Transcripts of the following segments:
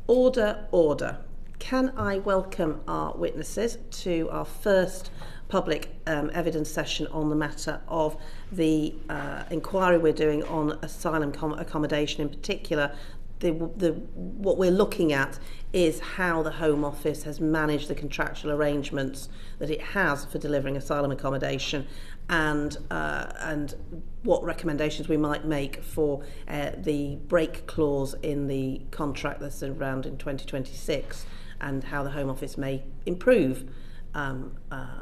Order, order. Can I welcome our witnesses to our first public evidence session on the matter of the inquiry we're doing on asylum accommodation. In particular, what we're looking at is how the Home Office has managed the contractual arrangements that it has for delivering asylum accommodation, and what recommendations we might make for the break clause in the contract that's around in 2026, and how the Home Office may improve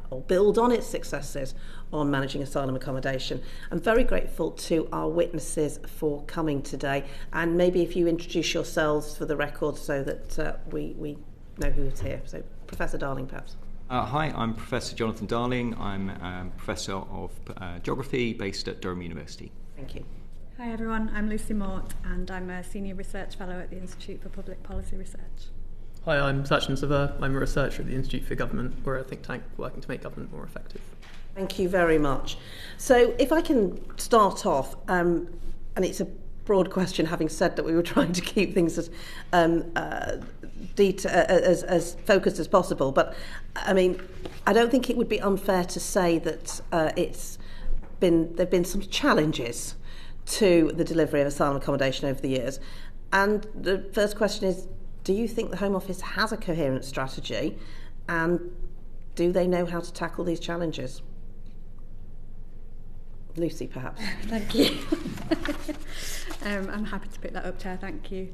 or build on its successes on managing asylum accommodation. I'm very grateful to our witnesses for coming today, and maybe if you introduce yourselves for the record so that we know who is here. So Professor Darling, perhaps. Hi, I'm Professor Jonathan Darling. I'm a Professor of Geography based at Durham University. Thank you. Hi everyone, I'm Lucy Mort and I'm a Senior Research Fellow at the Institute for Public Policy Research. Hi, I'm Sachin. I'm a researcher at the Institute for Government. We're a think tank working to make government more effective. Thank you very much. So if I can start off, and it's a broad question, having said that we were trying to keep things as focused as possible, but I mean, I don't think it would be unfair to say that there've been some challenges to the delivery of asylum accommodation over the years. And the first question is, do you think the Home Office has a coherent strategy, and do they know how to tackle these challenges? Lucy, perhaps. Thank you. I'm happy to pick that up, Chair, thank you.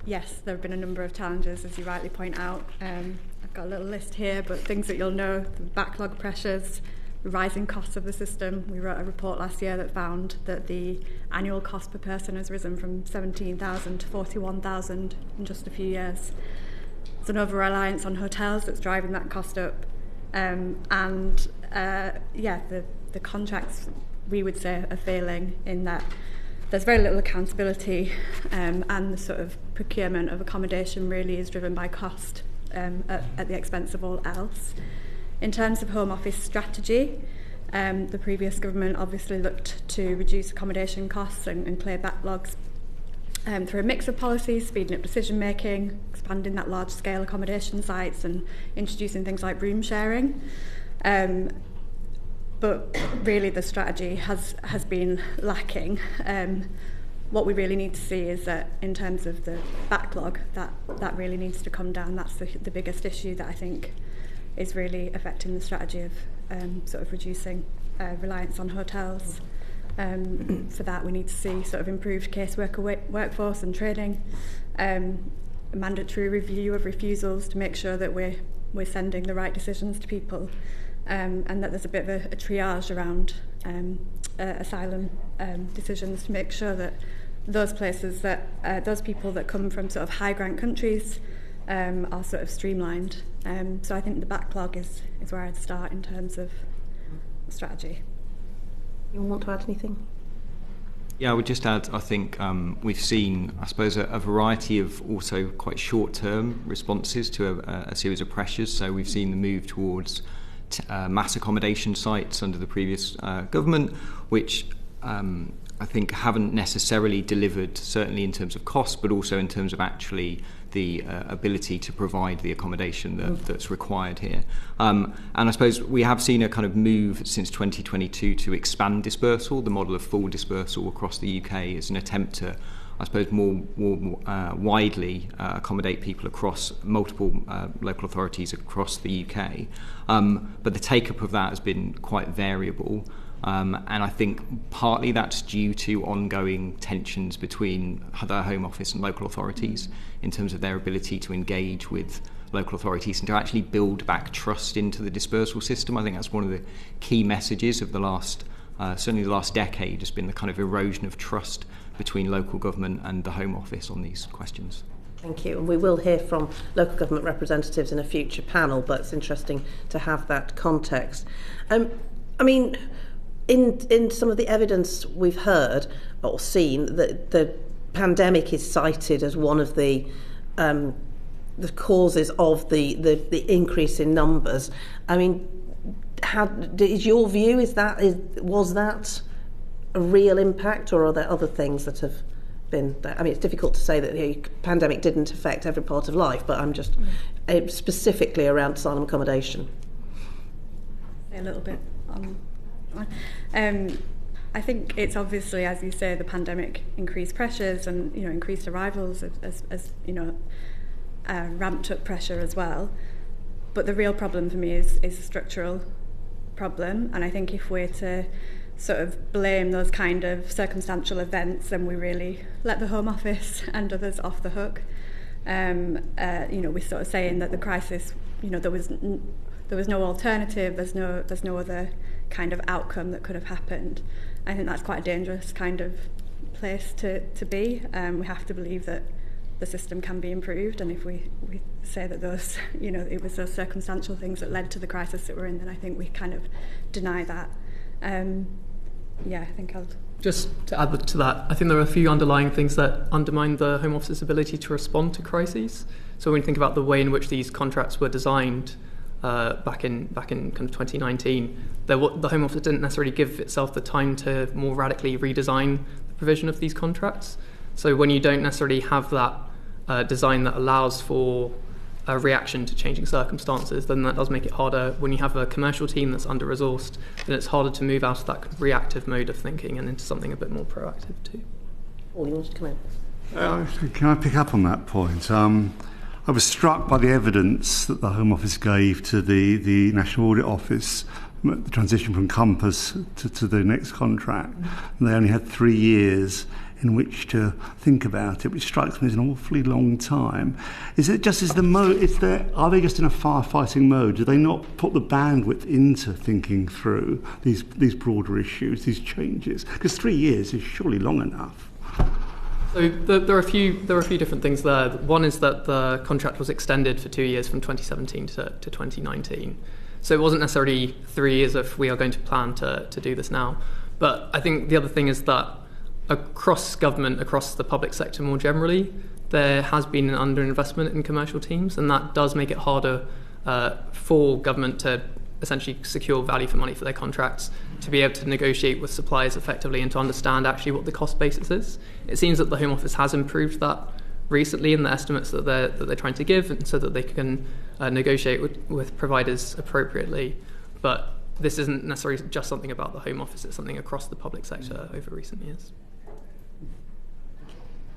Yes, there have been a number of challenges, as you rightly point out. I've got a little list here, but things that you'll know: the backlog pressures, the rising costs of the system. We wrote a report last year that found that the annual cost per person has risen from 17,000 to 41,000 in just a few years. There's an over-reliance on hotels that's driving that cost up. The contracts, we would say, are failing in that there's very little accountability, and the sort of procurement of accommodation really is driven by cost at the expense of all else. In terms of Home Office strategy, the previous government obviously looked to reduce accommodation costs and clear backlogs through a mix of policies: speeding up decision making, expanding that large scale accommodation sites, and introducing things like room sharing. But really the strategy has been lacking. What we really need to see is that in terms of the backlog, that really needs to come down. That's the biggest issue that I think is really affecting the strategy of sort of reducing reliance on hotels. For that, we need to see sort of improved caseworker workforce and training, a mandatory review of refusals to make sure that we're sending the right decisions to people, and that there's a bit of a triage around asylum decisions to make sure that those places that those people that come from sort of high grant countries are sort of streamlined. So I think the backlog is where I'd start in terms of strategy. You want to add anything? Yeah, I would just add, I think we've seen, I suppose, a variety of also quite short-term responses to a series of pressures. So we've seen the move towards mass accommodation sites under the previous government, which I think haven't necessarily delivered, certainly in terms of cost, but also in terms of actually the ability to provide the accommodation that's required here. And I suppose we have seen a kind of move since 2022 to expand dispersal. The model of full dispersal across the UK is an attempt to, I suppose, more widely accommodate people across multiple local authorities across the UK. But the take-up of that has been quite variable. And I think partly that's due to ongoing tensions between the Home Office and local authorities in terms of their ability to engage with local authorities and to actually build back trust into the dispersal system. I think that's one of the key messages of the last, certainly the last decade, has been the kind of erosion of trust between local government and the Home Office on these questions. Thank you. And we will hear from local government representatives in a future panel, but it's interesting to have that context. I mean, in some of the evidence we've heard or seen, that the pandemic is cited as one of the causes of the increase in numbers. I mean, is your view, was that a real impact, or are there other things that have been there. I mean, it's difficult to say that the pandemic didn't affect every part of life, but I'm just specifically around asylum accommodation. A little bit on. I think it's obviously, as you say, the pandemic increased pressures and increased arrivals as ramped up pressure as well. But the real problem for me is a structural problem, and I think if we're to sort of blame those kind of circumstantial events, then we really let the Home Office and others off the hook. We're sort of saying that the crisis, there was no alternative, there's no other kind of outcome that could have happened. I think that's quite a dangerous kind of place to be. We have to believe that the system can be improved, and if we say that those, it was those circumstantial things that led to the crisis that we're in, then I think we kind of deny that. I think I'll... Just to add to that, I think there are a few underlying things that undermine the Home Office's ability to respond to crises. So when you think about the way in which these contracts were designed back in kind of 2019, the Home Office didn't necessarily give itself the time to more radically redesign the provision of these contracts. So when you don't necessarily have that design that allows for a reaction to changing circumstances, then that does make it harder. When you have a commercial team that's under-resourced, then it's harder to move out of that reactive mode of thinking and into something a bit more proactive too. Paul, you wanted to come in? Can I pick up on that point? I was struck by the evidence that the Home Office gave to the National Audit Office, the transition from Compass to the next contract. And they only had 3 years in which to think about it, which strikes me as an awfully long time. Is it just are they just in a firefighting mode? Do they not put the bandwidth into thinking through these broader issues, these changes? Because 3 years is surely long enough. So there are a few different things there. One is that the contract was extended for 2 years from 2017 to 2019. So it wasn't necessarily 3 years if we are going to plan to do this now. But I think the other thing is that across government, across the public sector more generally, there has been an underinvestment in commercial teams, and that does make it harder for government to essentially secure value for money for their contracts, to be able to negotiate with suppliers effectively and to understand actually what the cost basis is. It seems that the Home Office has improved that recently in the estimates that they're trying to give, and so that they can negotiate with providers appropriately. But this isn't necessarily just something about the Home Office, it's something across the public sector over recent years.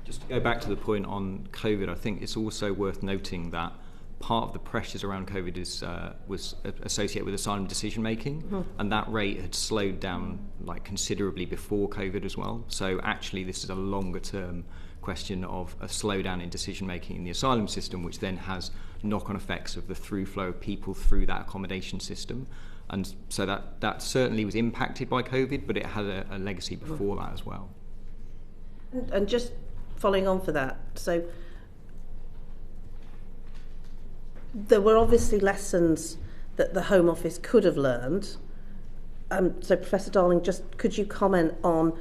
Just to go back to the point on COVID, I think it's also worth noting that part of the pressures around COVID was associated with asylum decision making, and that rate had slowed down considerably before COVID as well. So actually, this is a longer term question of a slowdown in decision making in the asylum system, which then has knock-on effects of the through flow of people through that accommodation system. And so that certainly was impacted by COVID, but it had a legacy before that as well. And just following on for that, so there were obviously lessons that the Home Office could have learned. So Professor Darling, just could you comment on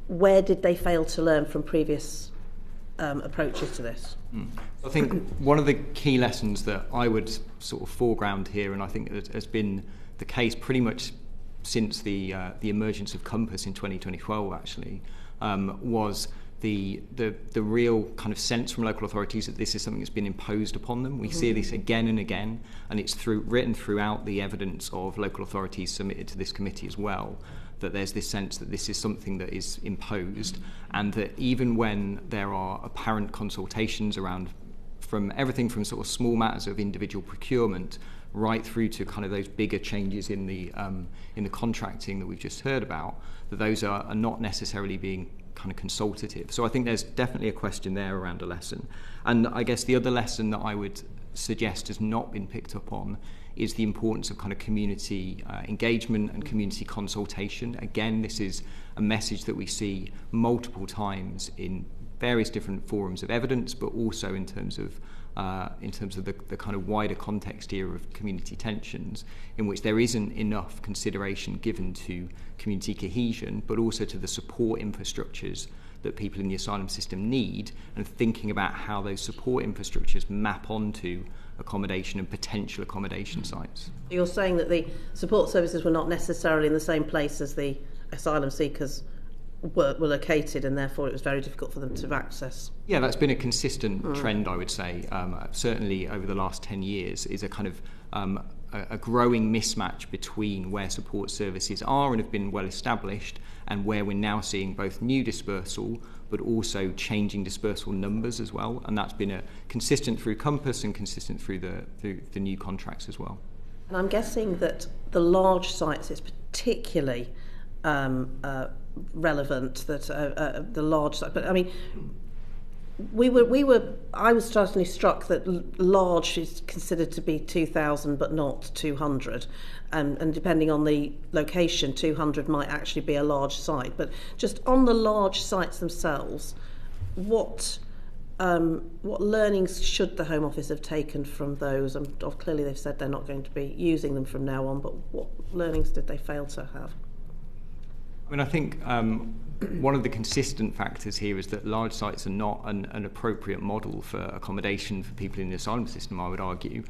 where did they fail to learn from previous approaches to this? I think one of the key lessons that I would sort of foreground here, and I think it has been the case pretty much since the emergence of Compass in 2012 actually, was the real kind of sense from local authorities that this is something that's been imposed upon them. We see this again and again, and it's written throughout the evidence of local authorities submitted to this committee as well, that there's this sense that this is something that is imposed, and that even when there are apparent consultations around from everything from sort of small matters of individual procurement right through to kind of those bigger changes in the contracting that we've just heard about, that those are not necessarily being kind of consultative. So I think there's definitely a question there around a lesson. And I guess the other lesson that I would suggest has not been picked up on is the importance of kind of community engagement and community consultation. Again, this is a message that we see multiple times in various different forums of evidence, but also in terms of the kind of wider context here of community tensions, in which there isn't enough consideration given to community cohesion, but also to the support infrastructures that people in the asylum system need, and thinking about how those support infrastructures map onto accommodation and potential accommodation sites. You're saying that the support services were not necessarily in the same place as the asylum seekers were located, and therefore it was very difficult for them to access. Yeah, that's been a consistent trend, I would say, certainly over the last 10 years, is a kind of a growing mismatch between where support services are and have been well established and where we're now seeing both new dispersal but also changing dispersal numbers as well, and that's been consistent through Compass and consistent through the new contracts as well. And I'm guessing that the large sites is particularly relevant, that the large site, but I mean, I was certainly struck that large is considered to be 2,000 but not 200, and depending on the location, 200 might actually be a large site. But just on the large sites themselves, what learnings should the Home Office have taken from those? And clearly they've said they're not going to be using them from now on, but what learnings did they fail to have? I mean, I think one of the consistent factors here is that large sites are not an appropriate model for accommodation for people in the asylum system, I would argue.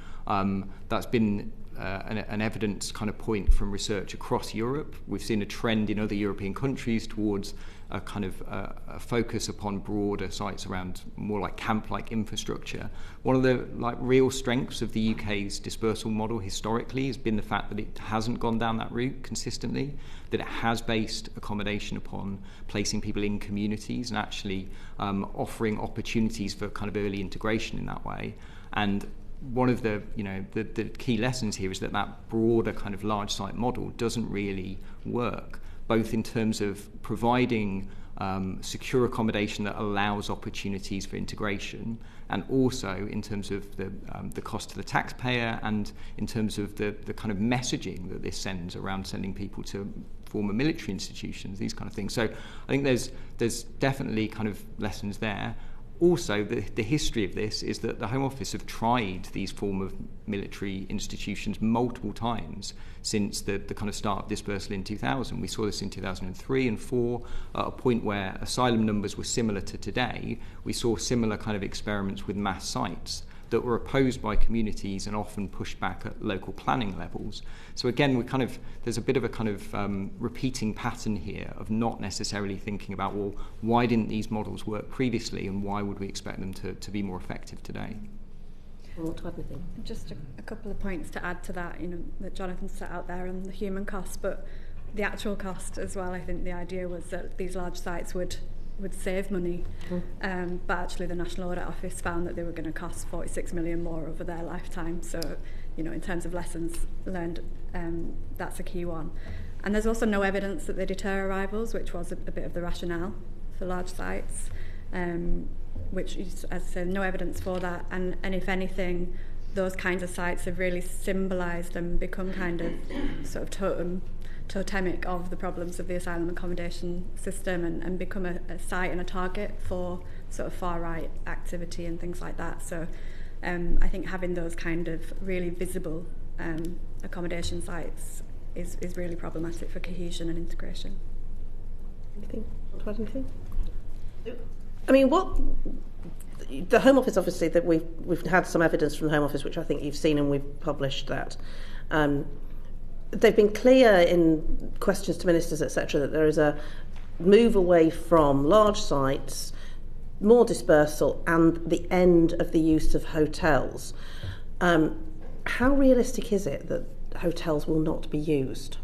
That's been an evidence kind of point from research across Europe. We've seen a trend in other European countries towards a kind of a focus upon broader sites around more like camp-like infrastructure. One of the real strengths of the UK's dispersal model historically has been the fact that it hasn't gone down that route consistently, that it has based accommodation upon placing people in communities and actually offering opportunities for kind of early integration in that way. And one of the key lessons here is that broader kind of large site model doesn't really work, both in terms of providing secure accommodation that allows opportunities for integration, and also in terms of the cost to the taxpayer, and in terms of the kind of messaging that this sends around sending people to former military institutions, these kind of things. So I think there's definitely kind of lessons there. Also, the history of this is that the Home Office have tried these form of military institutions multiple times since the kind of start of dispersal in 2000. We saw this in 2003 and 2004, at a point where asylum numbers were similar to today. We saw similar kind of experiments with mass sites that were opposed by communities and often pushed back at local planning levels. So again, there's a bit of a kind of repeating pattern here of not necessarily thinking about, well, why didn't these models work previously and why would we expect them to be more effective today? Just a couple of points to add to that, that Jonathan set out there on the human cost, but the actual cost as well. I think the idea was that these large sites would save money, but actually the National Audit Office found that they were going to cost 46 million more over their lifetime. So, in terms of lessons learned, that's a key one. And there's also no evidence that they deter arrivals, which was a bit of the rationale for large sites, which is, as I said, no evidence for that. And if anything, those kinds of sites have really symbolised and become kind of sort of totemic of the problems of the asylum accommodation system, and become a site and a target for sort of far-right activity and things like that. So I think having those kind of really visible accommodation sites is really problematic for cohesion and integration. Anything? I mean, what the Home Office, obviously, that we've had some evidence from the Home Office, which I think you've seen, and we've published that. They've been clear in questions to ministers, etc., that there is a move away from large sites, more dispersal, and the end of the use of hotels. How realistic is it that hotels will not be used?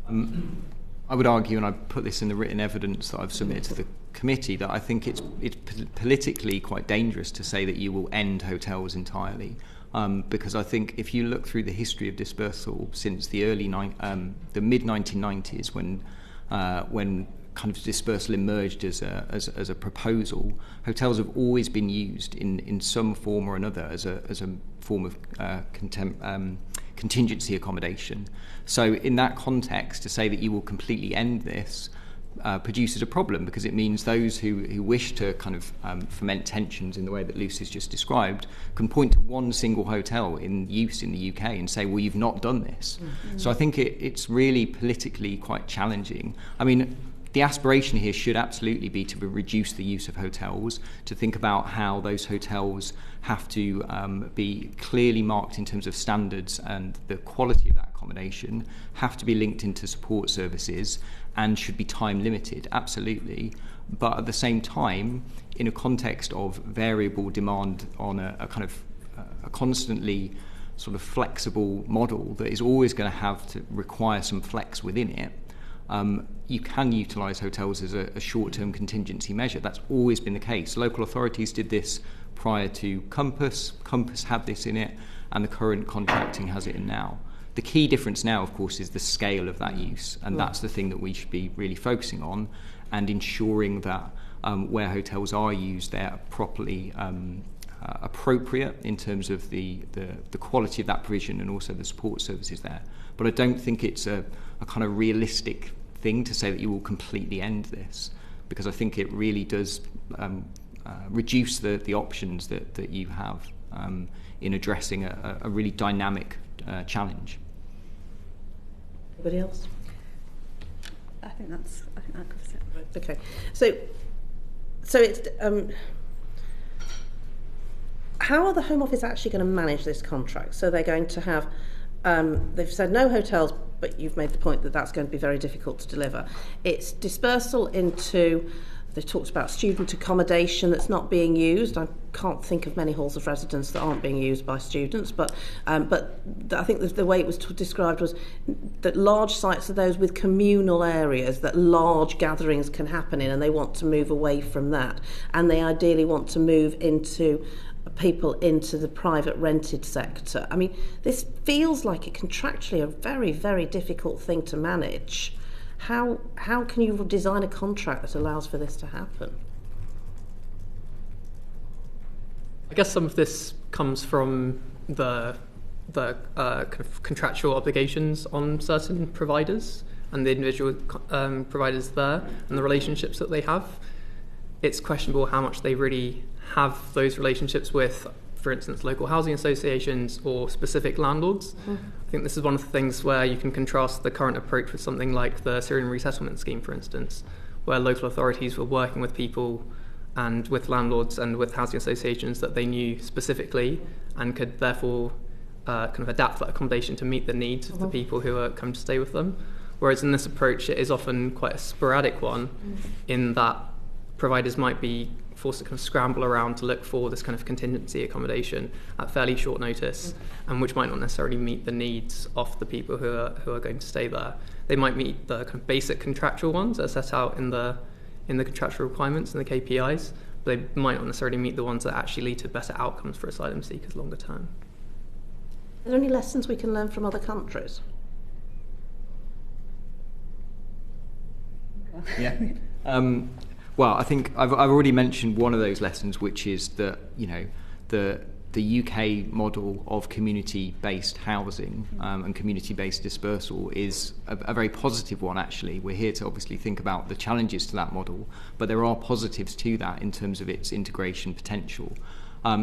I would argue, and I put this in the written evidence that I've submitted to the committee, that I think it's politically quite dangerous to say that you will end hotels entirely. Because I think if you look through the history of dispersal since the mid-1990s, when kind of dispersal emerged as a proposal, hotels have always been used in some form or another as a form of contingency accommodation. So in that context, to say that you will completely end this produces a problem, because it means those who wish to kind of foment tensions in the way that Lucy's just described can point to one single hotel in use in the UK and say, well, you've not done this. Mm-hmm. So I think it's really politically quite challenging. I mean, the aspiration here should absolutely be to reduce the use of hotels, to think about how those hotels have to be clearly marked in terms of standards and the quality of that accommodation have to be linked into support services and should be time limited, absolutely. But at the same time, in a context of variable demand on a kind of a constantly sort of flexible model that is always going to have to require some flex within it, you can utilise hotels as a short-term contingency measure. That's always been the case. Local authorities did this prior to Compass. Compass had this in it, and the current contracting has it in now. The key difference now, of course, is the scale of that use, and that's the thing that we should be really focusing on, and ensuring that where hotels are used, they're properly appropriate in terms of the quality of that provision and also the support services there. But I don't think it's a kind of realistic thing to say that you will completely end this, because I think it really does reduce the options that you have in addressing a really dynamic challenge. Anybody else? I think that covers it. Okay, so it's how are the Home Office actually going to manage this contract? So they're going to have, they've said no hotels, but you've made the point that that's going to be very difficult to deliver. It's dispersal into, they've talked about student accommodation that's not being used. I can't think of many halls of residence that aren't being used by students, but I think the way it was described was that large sites are those with communal areas that large gatherings can happen in, and they want to move away from that, and they ideally want to move into people into the private rented sector. I mean, this feels like it contractually a very, very difficult thing to manage. How can you design a contract that allows for this to happen? I guess some of this comes from the kind of contractual obligations on certain providers and the individual providers there and the relationships that they have. It's questionable how much they really have those relationships with, for instance, local housing associations or specific landlords. I think this is one of the things where you can contrast the current approach with something like the Syrian resettlement scheme, for instance, where local authorities were working with people and with landlords and with housing associations that they knew specifically and could therefore kind of adapt that accommodation to meet the needs of the people who are coming to stay with them. Whereas in this approach, it is often quite a sporadic one in that providers might be forced to kind of scramble around to look for this kind of contingency accommodation at fairly short notice, and which might not necessarily meet the needs of the people who are going to stay there. They might meet the kind of basic contractual ones that are set out in the contractual requirements and the KPIs, but they might not necessarily meet the ones that actually lead to better outcomes for asylum seekers longer term. Are there any lessons we can learn from other countries? Yeah. Well, I think I've already mentioned one of those lessons, which is that the UK model of community-based housing and community-based dispersal is a very positive one, actually. We're here to obviously think about the challenges to that model, but there are positives to that in terms of its integration potential.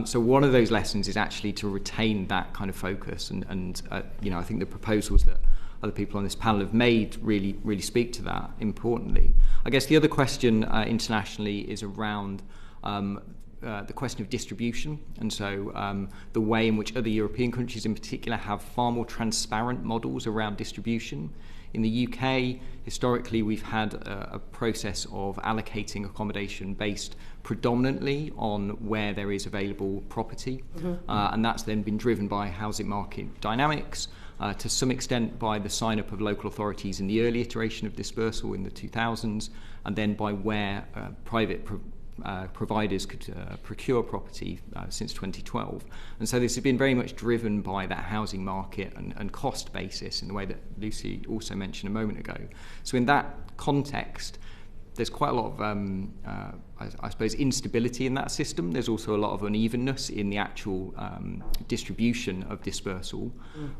So one of those lessons is actually to retain that kind of focus, and I think the proposals that other people on this panel have made really speak to that importantly. I guess the other question internationally is around the question of distribution, and so the way in which other European countries in particular have far more transparent models around distribution. In the UK, historically, we've had a process of allocating accommodation based predominantly on where there is available property, and that's then been driven by housing market dynamics, to some extent by the sign-up of local authorities in the early iteration of dispersal in the 2000s, and then by where private providers could procure property since 2012. And so this has been very much driven by that housing market and cost basis in the way that Lucy also mentioned a moment ago. So in that context, there's quite a lot of, I suppose, instability in that system. There's also a lot of unevenness in the actual distribution of dispersal.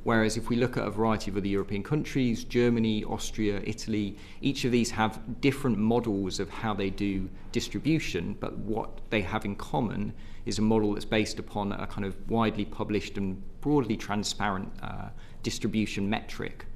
Whereas if we look at a variety of other European countries, Germany, Austria, Italy, each of these have different models of how they do distribution, but what they have in common is a model that's based upon a kind of widely published and broadly transparent distribution metric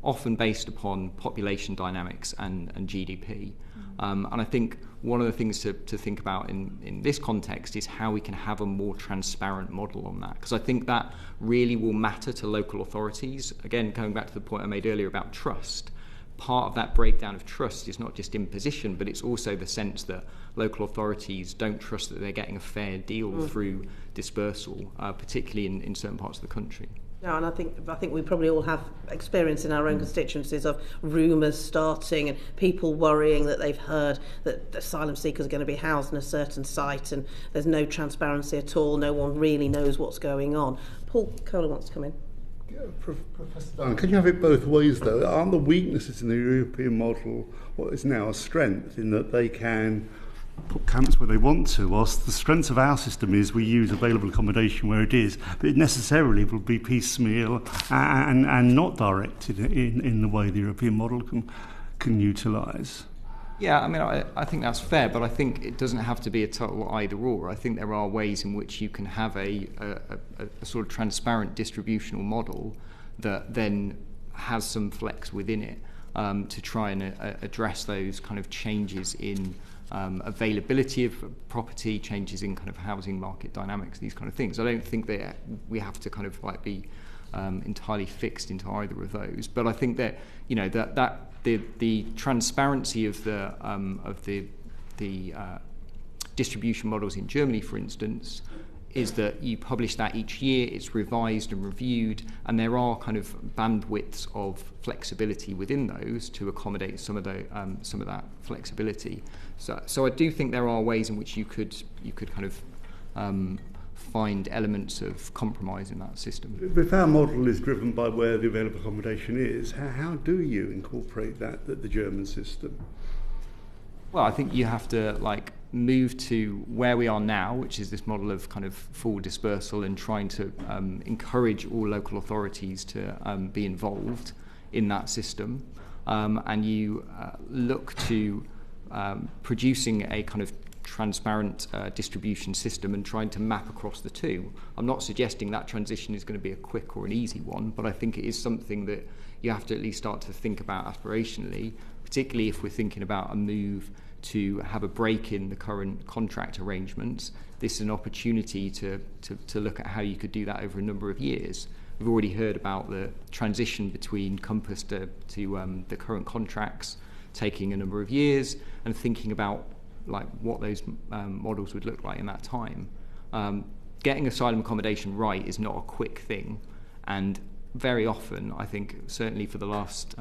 often based upon population dynamics and GDP. And I think one of the things to think about in this context is how we can have a more transparent model on that, because I think that really will matter to local authorities. Again, going back to the point I made earlier about trust, part of that breakdown of trust is not just imposition, but it's also the sense that local authorities don't trust that they're getting a fair deal through dispersal, particularly in certain parts of the country. No, and I think we probably all have experience in our own constituencies of rumours starting and people worrying that they've heard that asylum seekers are going to be housed in a certain site and there's no transparency at all, no one really knows what's going on. Paul Kohler wants to come in. Professor Dunn, can you have it both ways though? Aren't the weaknesses in the European model what is now a strength in that they can put camps where they want to, whilst the strength of our system is we use available accommodation where it is, but it necessarily will be piecemeal and not directed in the way the European model can utilise? Yeah, I mean, I think that's fair, but I think it doesn't have to be a total either or. I think there are ways in which you can have a sort of transparent distributional model that then has some flex within it to try and address those kind of changes in availability of property, changes in kind of housing market dynamics, these kind of things. I don't think that we have to kind of like be entirely fixed into either of those, but I think that that the transparency of the distribution models in Germany, for instance, is that you publish that each year, it's revised and reviewed, and there are kind of bandwidths of flexibility within those to accommodate some of that flexibility. So I do think there are ways in which you could kind of find elements of compromise in that system. If our model is driven by where the available accommodation is, how do you incorporate that the German system? Well, I think you have to move to where we are now, which is this model of kind of full dispersal and trying to encourage all local authorities to be involved in that system, and you look to producing a kind of transparent distribution system and trying to map across the two. I'm not suggesting that transition is going to be a quick or an easy one, but I think it is something that you have to at least start to think about aspirationally, particularly if we're thinking about a move to have a break in the current contract arrangements. This is an opportunity to look at how you could do that over a number of years. We've already heard about the transition between Compass to the current contracts taking a number of years, and thinking about what those models would look like in that time. Getting asylum accommodation right is not a quick thing, and very often, I think certainly for the last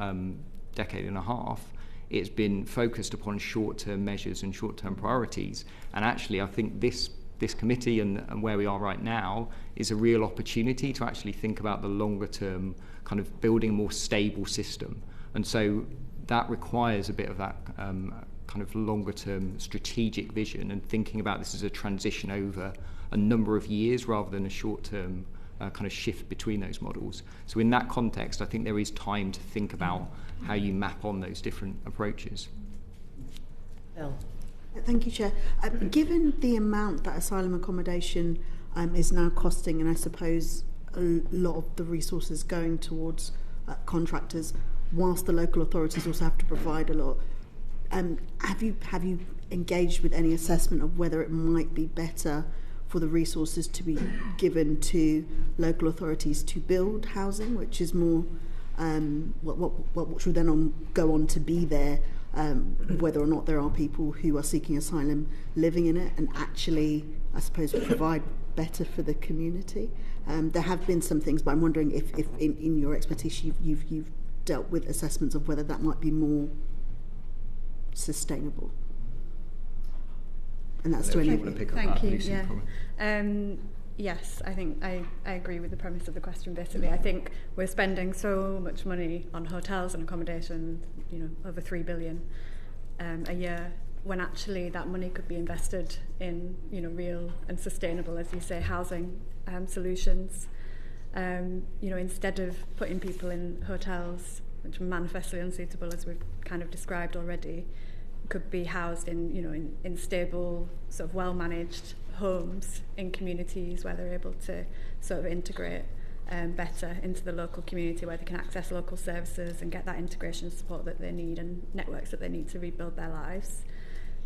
decade and a half, it's been focused upon short-term measures and short-term priorities. And actually, I think this committee and where we are right now is a real opportunity to actually think about the longer-term kind of building a more stable system. And so that requires a bit of that kind of longer-term strategic vision and thinking about this as a transition over a number of years rather than a short-term kind of shift between those models. So in that context, I think there is time to think about how you map on those different approaches. Bill. Thank you, Chair. Given the amount that asylum accommodation is now costing, and I suppose a lot of the resources going towards contractors, whilst the local authorities also have to provide a lot, have you engaged with any assessment of whether it might be better for the resources to be given to local authorities to build housing, which is more what should then go on to be there, whether or not there are people who are seeking asylum living in it, and actually, I suppose, provide better for the community. There have been some things, but I'm wondering if in your expertise you've dealt with assessments of whether that might be more sustainable. And that's to anyone. Thank you. Yeah. Yes, I think I agree with the premise of the question. Basically, I think we're spending so much money on hotels and accommodation, over 3 billion a year, when actually that money could be invested in, real and sustainable, as you say, housing solutions. Instead of putting people in hotels, which are manifestly unsuitable, as we've kind of described already, could be housed in stable, sort of well-managed homes in communities where they're able to sort of integrate better into the local community where they can access local services and get that integration support that they need and networks that they need to rebuild their lives.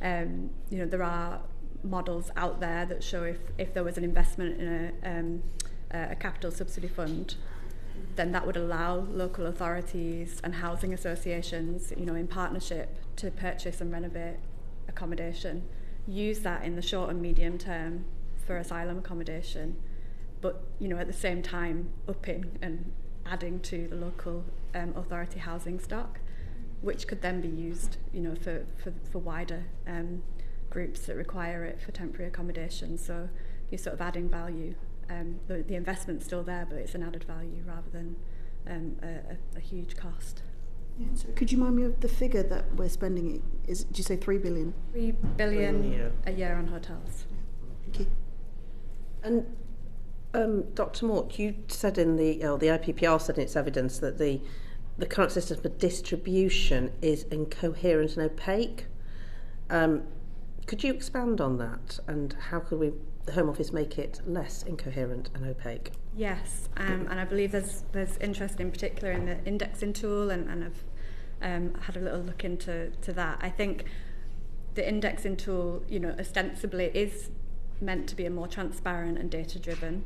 There are models out there that show if there was an investment in a capital subsidy fund, then that would allow local authorities and housing associations, in partnership, to purchase and renovate accommodation, use that in the short and medium term for asylum accommodation, but at the same time upping and adding to the local authority housing stock, which could then be used for wider groups that require it for temporary accommodation. So you're sort of adding value. The investment's still there, but it's an added value rather than a huge cost. Yeah, so could you remind me of the figure that we're spending? Did you say 3 billion? 3 billion a year on hotels. Thank you. And Dr. Mort, you said the IPPR said in its evidence that the current system for distribution is incoherent and opaque. Could you expand on that, and how could the Home Office make it less incoherent and opaque? Yes, and I believe there's interest in particular in the indexing tool, and I've had a little look into that. I think the indexing tool, ostensibly is meant to be a more transparent and data-driven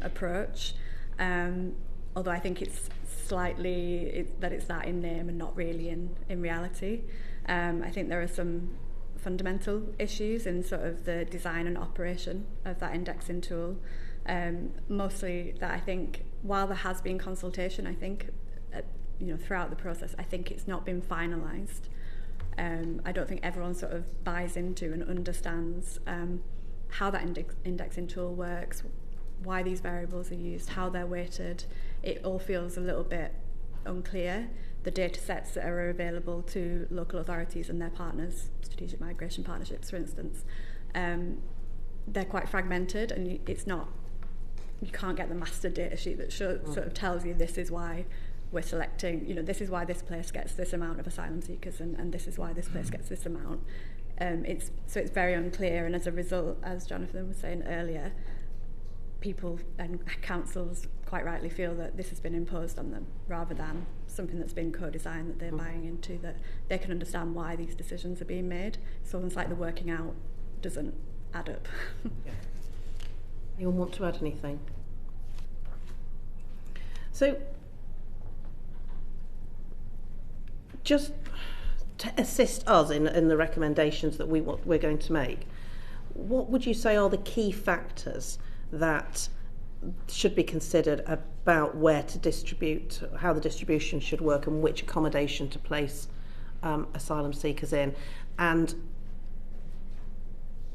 approach, although I think it's slightly that it's that in name and not really in reality. I think there are some fundamental issues in sort of the design and operation of that indexing tool. Mostly that I think while there has been consultation, I think throughout the process, I think it's not been finalised. I don't think everyone sort of buys into and understands how that indexing tool works, why these variables are used, how they're weighted. It all feels a little bit unclear. The data sets that are available to local authorities and their partners, strategic migration partnerships, for instance, they're quite fragmented, and you can't get the master data sheet that sort of tells you this is why we're selecting, this is why this place gets this amount of asylum seekers, and this is why this place gets this amount. It's very unclear, and as a result, as Jonathan was saying earlier, people and councils quite rightly feel that this has been imposed on them rather than something that's been co-designed that they're buying into, that they can understand why these decisions are being made. It's almost like the working out doesn't add up. Yeah. Anyone want to add anything? So, just to assist us in the recommendations that we're going to make, what would you say are the key factors that should be considered about where to distribute, how the distribution should work, and which accommodation to place asylum seekers in? And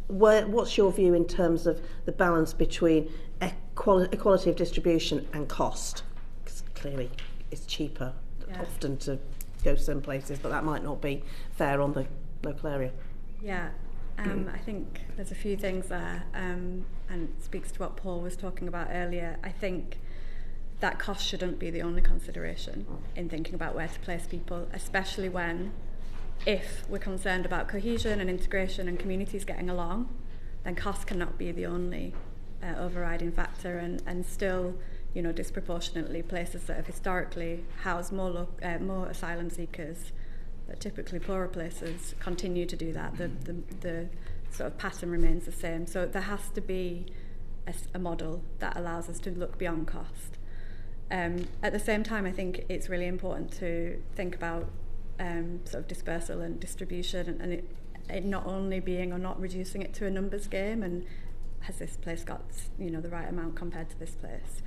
what's your view in terms of the balance between equality of distribution and cost? Because clearly it's cheaper often to go to some places, but that might not be fair on the local area. Yeah. I think there's a few things there, and it speaks to what Paul was talking about earlier. I think that cost shouldn't be the only consideration in thinking about where to place people, especially if we're concerned about cohesion and integration and communities getting along, then cost cannot be the only overriding factor, and still, disproportionately places that have historically housed more asylum seekers, typically poorer places, continue to do that. The sort of pattern remains the same. So there has to be a model that allows us to look beyond cost. At the same time, I think it's really important to think about sort of dispersal and distribution, and it not only being or not reducing it to a numbers game, and has this place got the right amount compared to this place.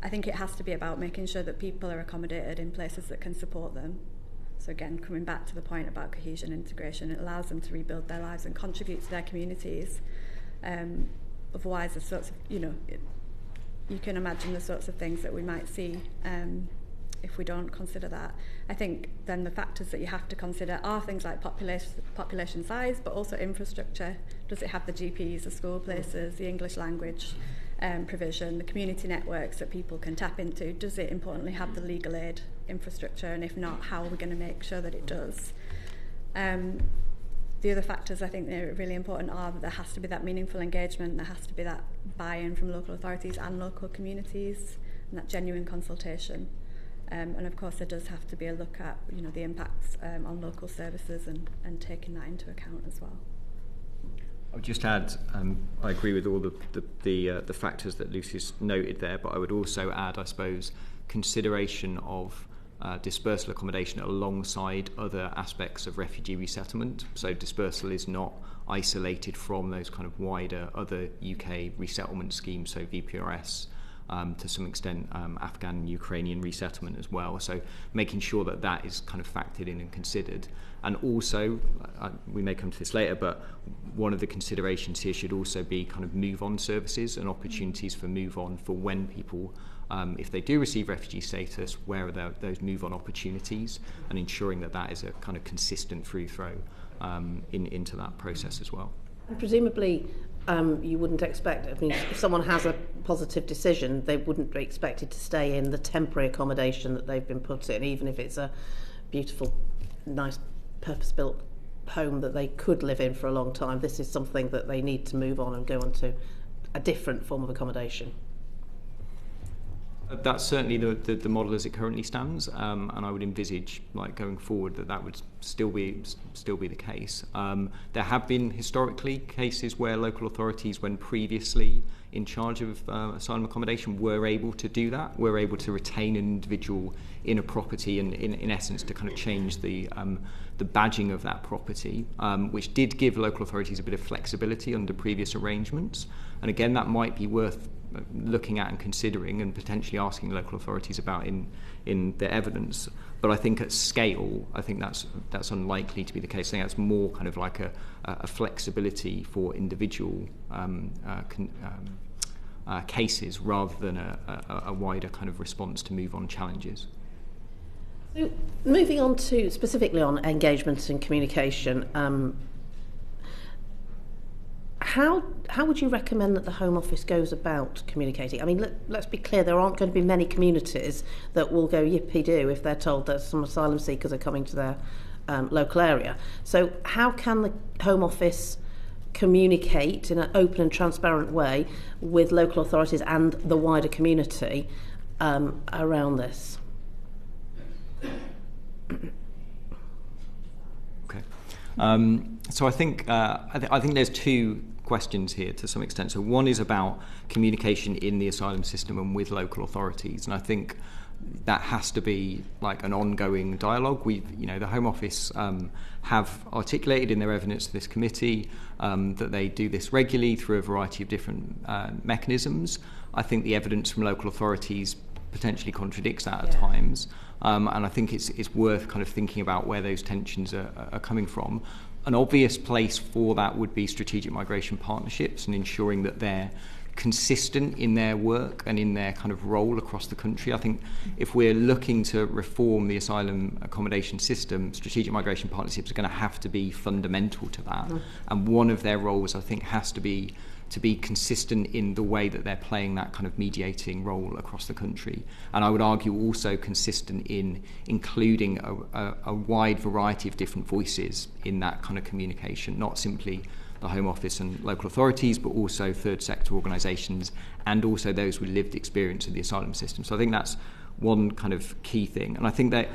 I think it has to be about making sure that people are accommodated in places that can support them. So again, coming back to the point about cohesion and integration, it allows them to rebuild their lives and contribute to their communities. Otherwise, the sorts of, you can imagine the sorts of things that we might see if we don't consider that. I think then the factors that you have to consider are things like population size, but also infrastructure. Does it have the GPs, the school places, the English language provision, the community networks that people can tap into? Does it importantly have the legal aid infrastructure, and if not, how are we going to make sure that it does? The other factors I think that are really important are that there has to be that meaningful engagement, there has to be that buy-in from local authorities and local communities, and that genuine consultation. And of course there does have to be a look at, you know, the impacts on local services and taking that into account as well. I would just add, I agree with all the factors that Lucy's noted there, but I would also add, I suppose, consideration of dispersal accommodation alongside other aspects of refugee resettlement. So dispersal is not isolated from those kind of wider other UK resettlement schemes, so VPRS, to some extent Afghan and Ukrainian resettlement as well. So making sure that that is kind of factored in and considered. And also, we may come to this later, but one of the considerations here should also be kind of move-on services and opportunities for move-on for when people, if they do receive refugee status, where are those move-on opportunities, and ensuring that that is a kind of consistent through-throw into that process as well. And presumably, you wouldn't expect, I mean, if someone has a positive decision, they wouldn't be expected to stay in the temporary accommodation that they've been put in, even if it's a beautiful, nice, purpose-built home that they could live in for a long time. This is something that they need to move on and go on to a different form of accommodation. That's certainly the model as it currently stands, and I would envisage, like going forward, that would still be the case. There have been historically cases where local authorities, when previously in charge of asylum accommodation, were able to do that, were able to retain an individual in a property, and in essence to kind of change the badging of that property, which did give local authorities a bit of flexibility under previous arrangements. And again, that might be worth looking at and considering and potentially asking local authorities about in their evidence. But I think at scale, I think that's unlikely to be the case. I think that's more kind of like a flexibility for individual cases rather than a wider kind of response to move on challenges. So moving on to specifically on engagement and communication, how would you recommend that the Home Office goes about communicating? I mean, let's be clear, there aren't going to be many communities that will go yippee-doo if they're told that some asylum seekers are coming to their local area. So how can the Home Office communicate in an open and transparent way with local authorities and the wider community around this? Okay. So I think there's two questions here to some extent. So one is about communication in the asylum system and with local authorities, and I think that has to be like an ongoing dialogue. The Home Office have articulated in their evidence to this committee that they do this regularly through a variety of different mechanisms. I think the evidence from local authorities potentially contradicts that at times, and I think it's worth kind of thinking about where those tensions are coming from. An obvious place for that would be strategic migration partnerships and ensuring that they're consistent in their work and in their kind of role across the country. I think if we're looking to reform the asylum accommodation system, strategic migration partnerships are going to have to be fundamental to that. And one of their roles, I think, has to be consistent in the way that they're playing that kind of mediating role across the country. And I would argue also consistent in including a wide variety of different voices in that kind of communication, not simply the Home Office and local authorities, but also third sector organisations and also those with lived experience of the asylum system. So I think that's one kind of key thing. And I think that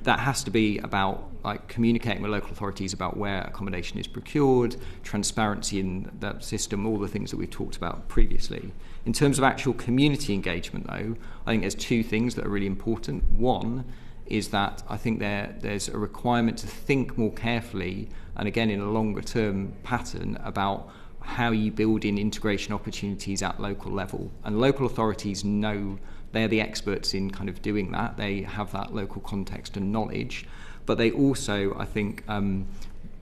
that has to be about like communicating with local authorities about where accommodation is procured, transparency in that system, all the things that we've talked about previously. In terms of actual community engagement, though, I think there's two things that are really important. One is that I think there's a requirement to think more carefully, and again in a longer term pattern, about how you build in integration opportunities at local level. And local authorities know they're the experts in kind of doing that. They have that local context and knowledge, but they also, I think,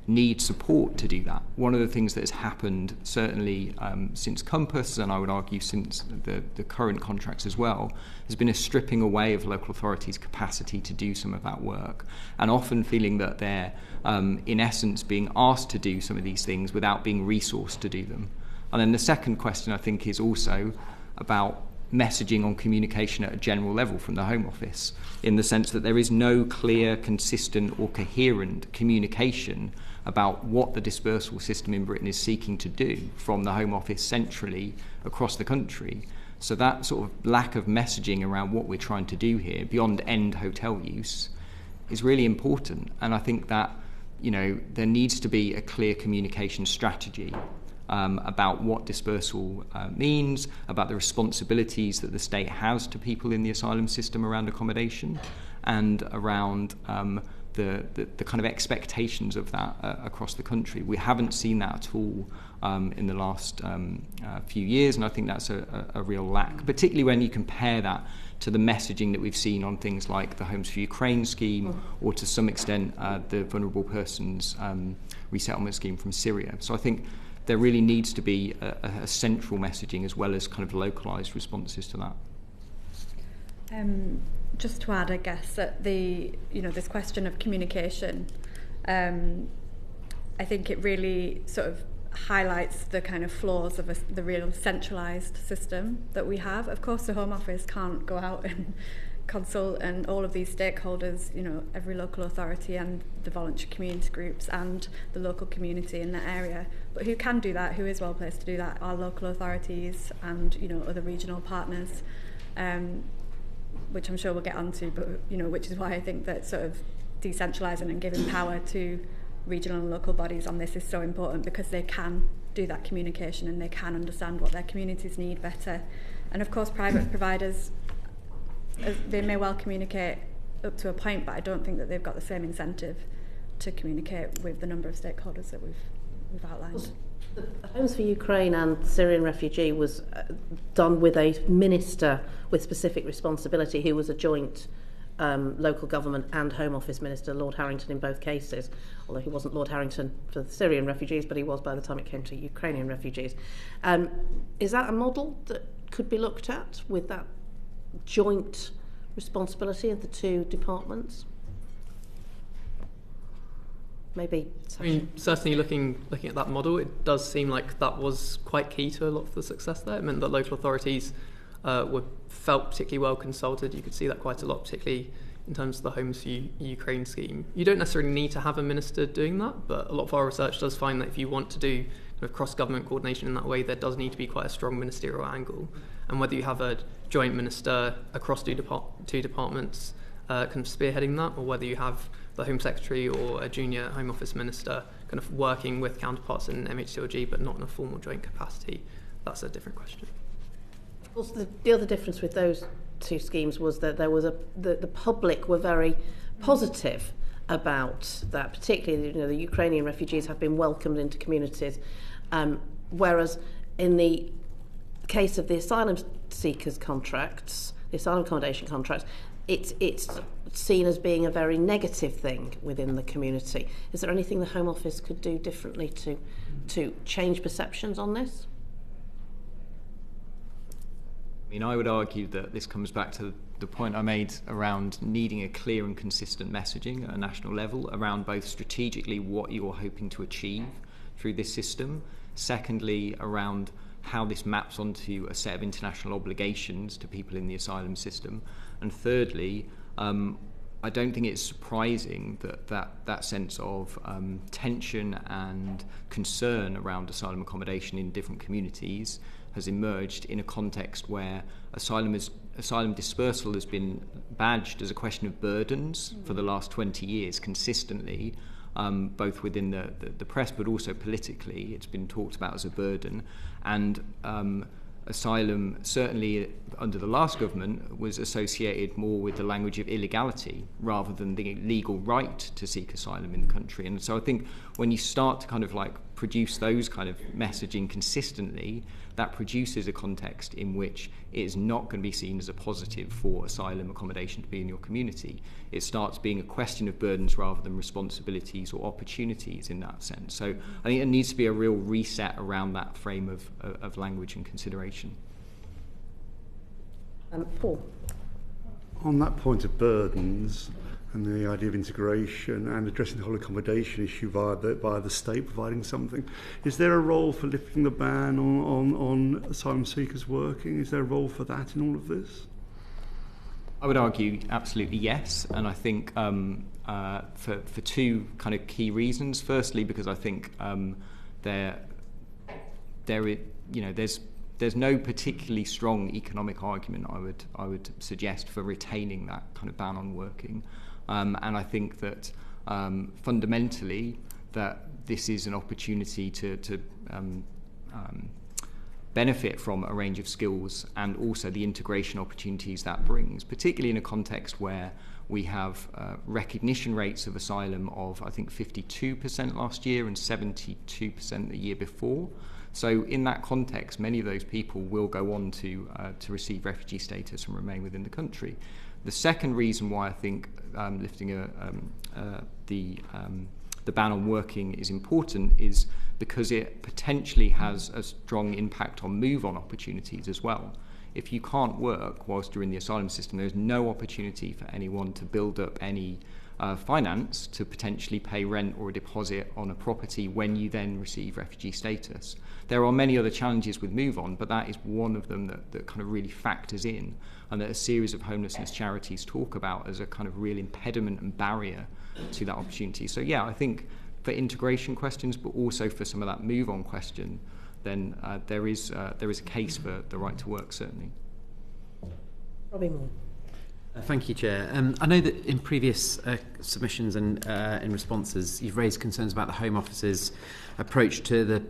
need support to do that. One of the things that has happened, certainly since Compass, and I would argue since the current contracts as well, has been a stripping away of local authorities' capacity to do some of that work, and often feeling that they're, in essence, being asked to do some of these things without being resourced to do them. And then the second question, I think, is also about messaging on communication at a general level from the Home Office, in the sense that there is no clear, consistent or coherent communication about what the dispersal system in Britain is seeking to do from the Home Office centrally across the country. So that sort of lack of messaging around what we're trying to do here, beyond end hotel use, is really important. And I think that, there needs to be a clear communication strategy about what dispersal means, about the responsibilities that the state has to people in the asylum system around accommodation, and around the kind of expectations of that across the country. We haven't seen that at all in the last few years, and I think that's a real lack, particularly when you compare that to the messaging that we've seen on things like the Homes for Ukraine scheme, or to some extent the Vulnerable Persons Resettlement Scheme from Syria. So I think there really needs to be a central messaging as well as kind of localised responses to that. Just to add, I guess, that this question of communication, I think it really sort of highlights the kind of flaws of the real centralised system that we have. Of course, the Home Office can't go out and consult and all of these stakeholders, every local authority and the voluntary community groups and the local community in that area. But who can do that, who is well placed to do that, are local authorities and, other regional partners, which I'm sure we'll get onto, but, which is why I think that sort of decentralising and giving power to regional and local bodies on this is so important, because they can do that communication and they can understand what their communities need better. And of course, private providers, they may well communicate up to a point, but I don't think that they've got the same incentive to communicate with the number of stakeholders that we've outlined. The Homes for Ukraine and Syrian refugee was done with a minister with specific responsibility, who was a joint local government and Home Office minister, Lord Harrington in both cases, although he wasn't Lord Harrington for the Syrian refugees, but he was by the time it came to Ukrainian refugees. Is that a model that could be looked at, with that joint responsibility of the two departments? Maybe Sachin. Certainly looking at that model, it does seem like that was quite key to a lot of the success there. It meant that local authorities felt particularly well consulted. You could see that quite a lot, particularly in terms of the Homes for Ukraine scheme. You don't necessarily need to have a minister doing that, but a lot of our research does find that if you want to do kind of cross-government coordination in that way, there does need to be quite a strong ministerial angle. And whether you have a joint minister across two departments kind of spearheading that, or whether you have the Home Secretary or a junior Home Office minister kind of working with counterparts in MHCLG but not in a formal joint capacity, that's a different question. Of course, the other difference with those two schemes was that there was the public were very positive about that, particularly the Ukrainian refugees have been welcomed into communities, whereas in the case of the asylum seekers contracts, the asylum accommodation contracts, it's seen as being a very negative thing within the community. Is there anything the Home Office could do differently to change perceptions on this? I mean, I would argue that this comes back to the point I made around needing a clear and consistent messaging at a national level around both strategically what you're hoping to achieve through this system, secondly around how this maps onto a set of international obligations to people in the asylum system, and thirdly, I don't think it's surprising that sense of tension and concern around asylum accommodation in different communities has emerged in a context where asylum dispersal has been badged as a question of burdens for the last 20 years consistently, both within the press but also politically. It's been talked about as a burden, and asylum, certainly under the last government, was associated more with the language of illegality rather than the legal right to seek asylum in the country. And so I think when you start to kind of like produce those kind of messaging consistently, that produces a context in which it is not going to be seen as a positive for asylum accommodation to be in your community. It starts being a question of burdens rather than responsibilities or opportunities in that sense. So I think there needs to be a real reset around that frame of language and consideration. Paul. On that point of burdens, and the idea of integration and addressing the whole accommodation issue via the state providing something. Is there a role for lifting the ban on asylum seekers working? Is there a role for that in all of this? I would argue absolutely yes, and I think for two kind of key reasons. Firstly, because I think there's no particularly strong economic argument I would suggest for retaining that kind of ban on working, and I think that fundamentally that this is an opportunity to benefit from a range of skills and also the integration opportunities that brings, particularly in a context where we have recognition rates of asylum of, I think, 52% last year and 72% the year before. So in that context, many of those people will go on to receive refugee status and remain within the country. The second reason why I think lifting the ban on working is important is because it potentially has a strong impact on move-on opportunities as well. If you can't work whilst you're in the asylum system, there's no opportunity for anyone to build up any finance to potentially pay rent or a deposit on a property when you then receive refugee status. There are many other challenges with Move On, but that is one of them that kind of really factors in, and that a series of homelessness charities talk about as a kind of real impediment and barrier to that opportunity. So yeah, I think for integration questions, but also for some of that Move On question, then there is a case for the right to work, certainly. Robbie Moore. Thank you, Chair. I know that in previous submissions and in responses, you've raised concerns about the Home Office's approach to the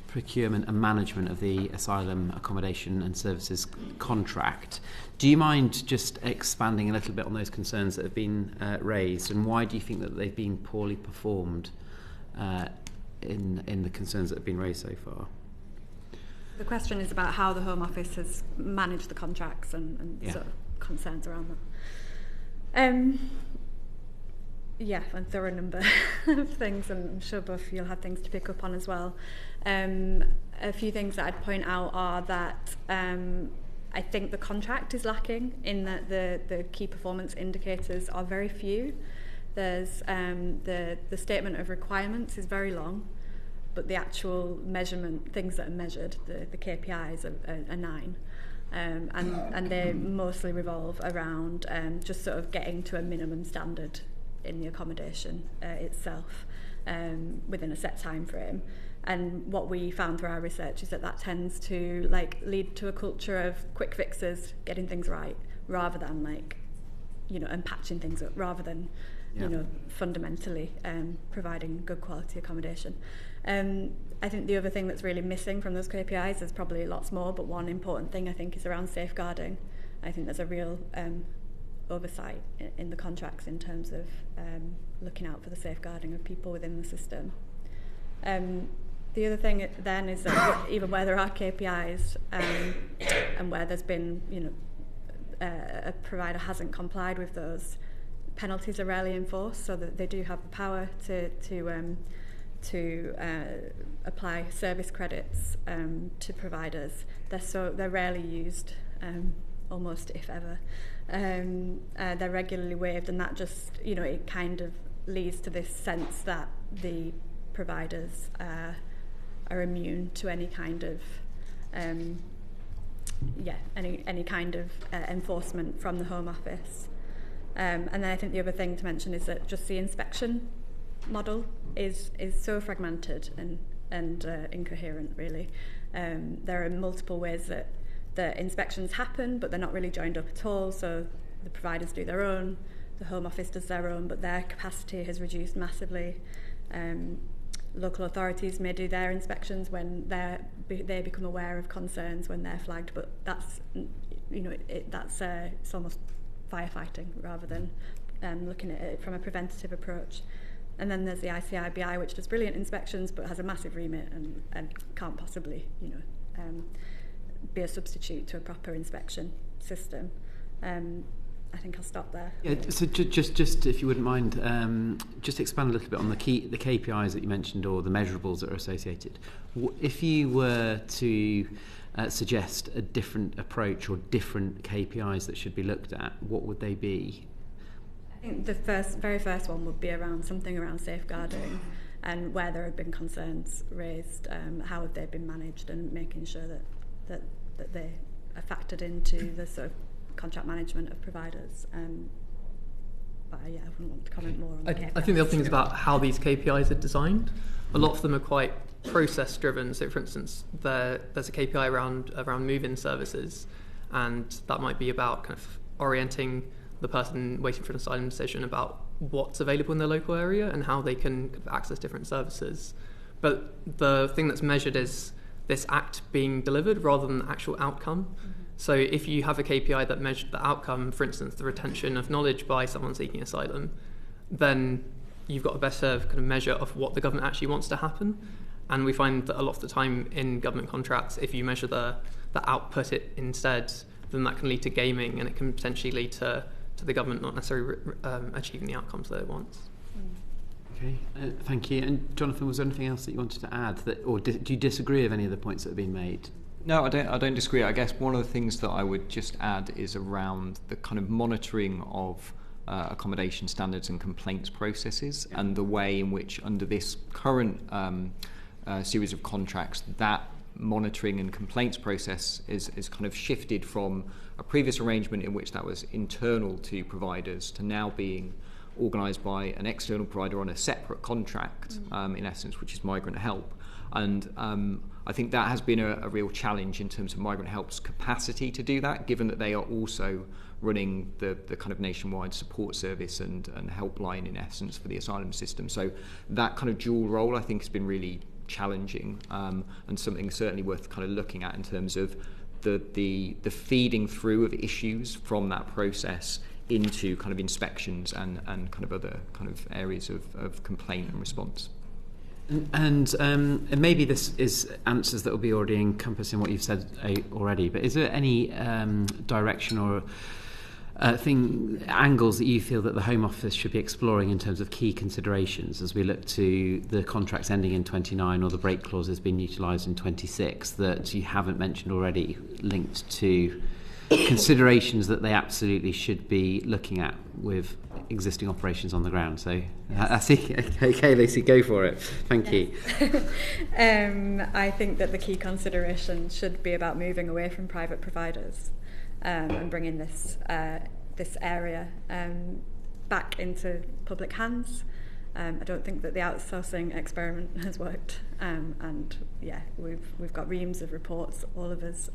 procurement and management of the Asylum Accommodation and Services contract. Do you mind just expanding a little bit on those concerns that have been raised, and why do you think that they've been poorly performed in the concerns that have been raised so far? The question is about how the Home Office has managed the contracts and sort of concerns around that. And there are a number of things, and I'm sure both you'll have things to pick up on as well. A few things that I'd point out are that I think the contract is lacking in that the key performance indicators are very few. There's the statement of requirements is very long, but the actual measurement, things that are measured, the KPIs are 9. And they mostly revolve around just sort of getting to a minimum standard in the accommodation itself within a set time frame. And what we found through our research is that tends to lead to a culture of quick fixes, getting things right, rather than and patching things up, rather than fundamentally providing good quality accommodation. I think the other thing that's really missing from those KPIs, there's probably lots more, but one important thing I think is around safeguarding. I think there's a real oversight in the contracts in terms of looking out for the safeguarding of people within the system. The other thing then is that even where there are KPIs and where there's been, a provider hasn't complied with those, penalties are rarely enforced, so that they do have the power to apply service credits to providers. They're rarely used, almost if ever. They're regularly waived, and that just it kind of leads to this sense that the providers are immune to any kind of any kind of enforcement from the Home Office. And then I think the other thing to mention is that just the inspection model is so fragmented and incoherent, really. There are multiple ways that the inspections happen, but they're not really joined up at all. So the providers do their own, the Home Office does their own, but their capacity has reduced massively. Local authorities may do their inspections when they become aware of concerns when they're flagged, but that's it's almost firefighting rather than looking at it from a preventative approach. And then there's the ICIBI, which does brilliant inspections but has a massive remit and can't possibly be a substitute to a proper inspection system. I think I'll stop there. Yeah, so just if you wouldn't mind, just expand a little bit on the KPIs that you mentioned, or the measurables that are associated. If you were to suggest a different approach or different KPIs that should be looked at, what would they be? I think the very first one would be something around safeguarding and where there have been concerns raised, how have they been managed, and making sure that they are factored into the sort of contract management of providers. But I wouldn't want to comment more on KPIs. I think the other thing is about how these KPIs are designed. A lot of them are quite process driven. So for instance, there's a KPI around move-in services, and that might be about kind of orienting the person waiting for an asylum decision about what's available in their local area and how they can access different services. But the thing that's measured is this act being delivered rather than the actual outcome. Mm-hmm. So if you have a KPI that measured the outcome, for instance, the retention of knowledge by someone seeking asylum, then you've got a better kind of measure of what the government actually wants to happen. And we find that a lot of the time in government contracts, if you measure the output instead, then that can lead to gaming, and it can potentially lead to the government not necessarily achieving the outcomes that it wants. Okay, thank you. And Jonathan, was there anything else that you wanted to add, or do you disagree with any of the points that have been made? No, I don't disagree. I guess one of the things that I would just add is around the kind of monitoring of accommodation standards and complaints processes, and the way in which under this current series of contracts that monitoring and complaints process is kind of shifted from a previous arrangement in which that was internal to providers to now being organised by an external provider on a separate contract, in essence, which is Migrant Help. And I think that has been a real challenge in terms of Migrant Help's capacity to do that, given that they are also running the kind of nationwide support service and helpline, in essence, for the asylum system. So that kind of dual role, I think, has been really challenging, and something certainly worth kind of looking at in terms of the feeding through of issues from that process into kind of inspections and kind of other kind of areas of complaint and response. And maybe this is answers that will be already encompassing what you've said already, but is there any direction or angles that you feel that the Home Office should be exploring in terms of key considerations as we look to the contracts ending in 29 or the break clauses being utilised in 26 that you haven't mentioned already, linked to considerations that they absolutely should be looking at with existing operations on the ground? So I see. Okay, Lucy, go for it. Thank you. I think that the key consideration should be about moving away from private providers and bringing this area back into public hands. I don't think that the outsourcing experiment has worked, and we've got reams of reports, all of us,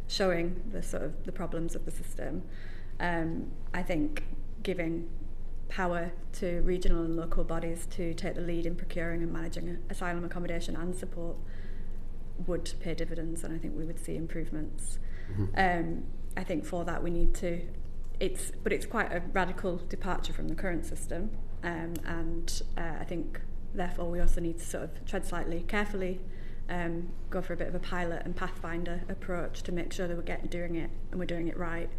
showing the problems of the system. I think giving power to regional and local bodies to take the lead in procuring and managing asylum accommodation and support would pay dividends, and I think we would see improvements. Mm-hmm. I think for that we need to. It's quite a radical departure from the current system, and I think therefore we also need to sort of tread slightly carefully. Go for a bit of a pilot and pathfinder approach to make sure that we're doing it right.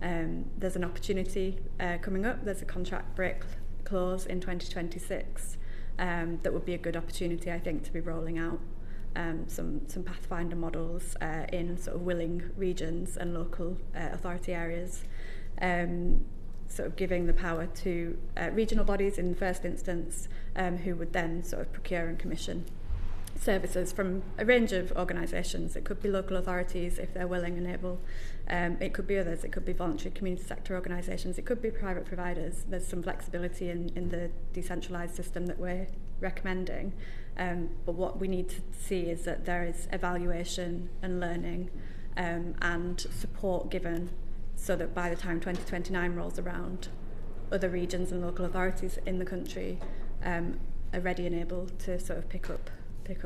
There's an opportunity coming up. There's a contract break clause in 2026 that would be a good opportunity, I think, to be rolling out some pathfinder models in sort of willing regions and local authority areas, sort of giving the power to regional bodies in the first instance, who would then sort of procure and commission services from a range of organisations. It could be local authorities if they're willing and able. It could be others. It could be voluntary community sector organisations. It could be private providers. There's some flexibility in the decentralised system that we're recommending. But what we need to see is that there is evaluation and learning and support given so that by the time 2029 rolls around, other regions and local authorities in the country are ready and able to sort of pick up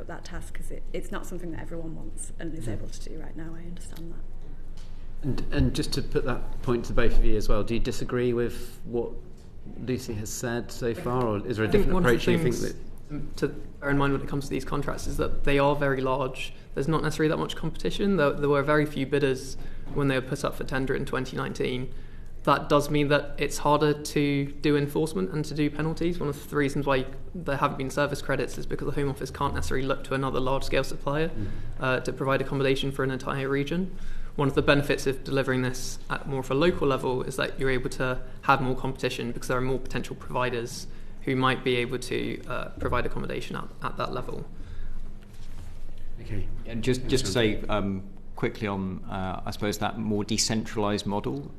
that task, because it's not something that everyone wants and is able to do right now. I understand that. And just to put that point to both of you as well, do you disagree with what Lucy has said so far, or is there a different approach you think that? To bear in mind when it comes to these contracts is that they are very large. There's not necessarily that much competition. There were very few bidders when they were put up for tender in 2019, that does mean that it's harder to do enforcement and to do penalties. One of the reasons why there haven't been service credits is because the Home Office can't necessarily look to another large-scale supplier to provide accommodation for an entire region. One of the benefits of delivering this at more of a local level is that you're able to have more competition because there are more potential providers who might be able to provide accommodation at that level. Okay. And just to say quickly on, I suppose, that more decentralised model,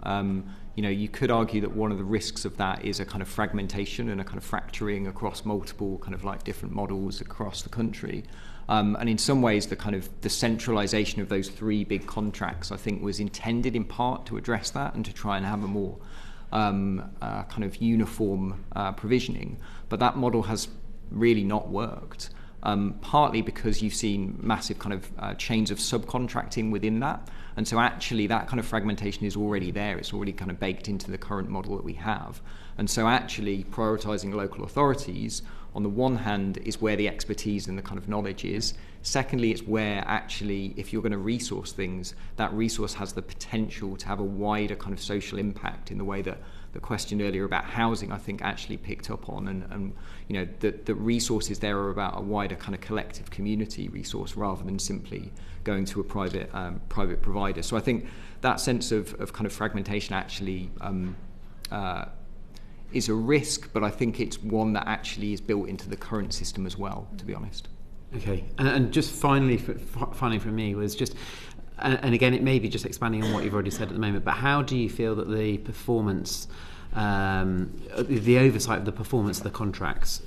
you could argue that one of the risks of that is a kind of fragmentation and a kind of fracturing across multiple kind of like different models across the country. And in some ways, the centralisation of those three big contracts, I think, was intended in part to address that and to try and have a more kind of uniform provisioning. But that model has really not worked. Partly because you've seen massive kind of chains of subcontracting within that, and so actually that kind of fragmentation is already there. It's already kind of baked into the current model that we have, and so actually prioritising local authorities on the one hand is where the expertise and the kind of knowledge is. Secondly, it's where actually, if you're going to resource things, that resource has the potential to have a wider kind of social impact in the way that the question earlier about housing, I think, actually picked up on, and the resources there are about a wider kind of collective community resource rather than simply going to a private provider. So I think that sense of kind of fragmentation actually is a risk, but I think it's one that actually is built into the current system as well, to be honest. Okay, and just finally from me was just, and again, it may be just expanding on what you've already said at the moment, but how do you feel that the performance, the oversight of the performance of the contracts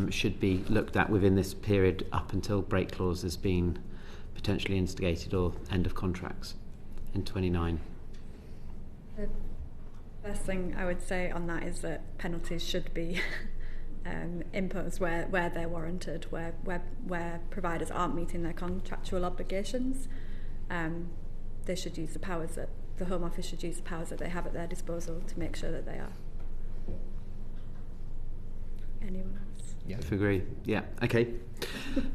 should be looked at within this period up until break clause has been potentially instigated or end of contracts in 29? The first thing I would say on that is that penalties should be imposed where they're warranted, where providers aren't meeting their contractual obligations. They should use the powers that the Home Office should use the powers that they have at their disposal to make sure that they are. Anyone else? Yeah, I agree. Yeah. Okay.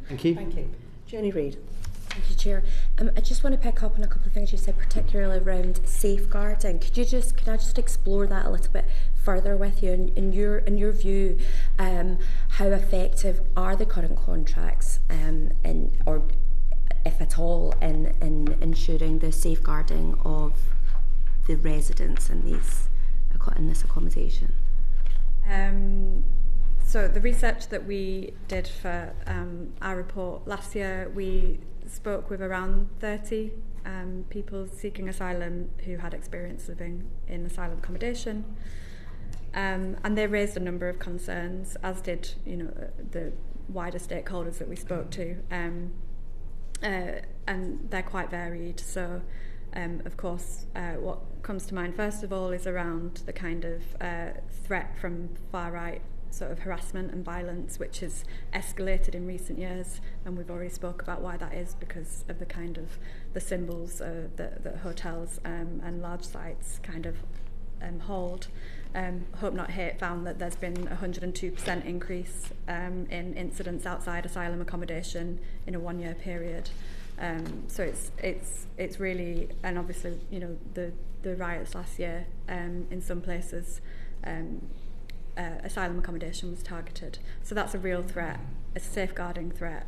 Thank you. Thank you. Jenny Reid. Thank you, Chair. I just want to pick up on a couple of things you said, particularly around safeguarding. Can I just explore that a little bit further with you? In your view, how effective are the current contracts, or if at all, in ensuring the safeguarding of the residents in this accommodation? So the research that we did for our report last year, we spoke with around 30 people seeking asylum who had experience living in asylum accommodation, and they raised a number of concerns, as did the wider stakeholders that we spoke to, and they're quite varied. So of course what comes to mind first of all is around the kind of threat from far right sort of harassment and violence, which has escalated in recent years, and we've already spoke about why that is, because of the kind of the symbols that hotels and large sites kind of hold. Hope Not Hate found that there's been a 102% increase in incidents outside asylum accommodation in a 1-year period. So it's really, and obviously the riots last year in some places. Asylum accommodation was targeted, so that's a real threat, a safeguarding threat.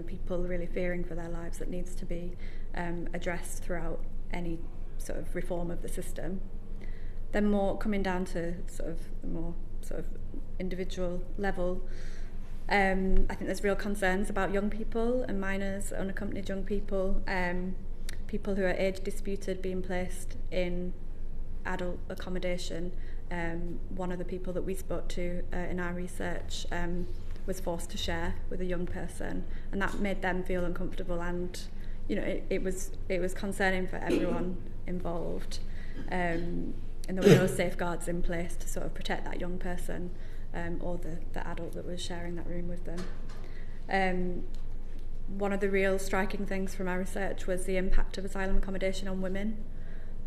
People really fearing for their lives that needs to be addressed throughout any sort of reform of the system. Then more coming down to sort of the more sort of individual level. I think there's real concerns about young people and minors, unaccompanied young people, people who are age disputed being placed in adult accommodation. One of the people that we spoke to in our research was forced to share with a young person, and that made them feel uncomfortable, and it was concerning for everyone involved, and there were no safeguards in place to sort of protect that young person or the adult that was sharing that room with them. One of the real striking things from our research was the impact of asylum accommodation on women.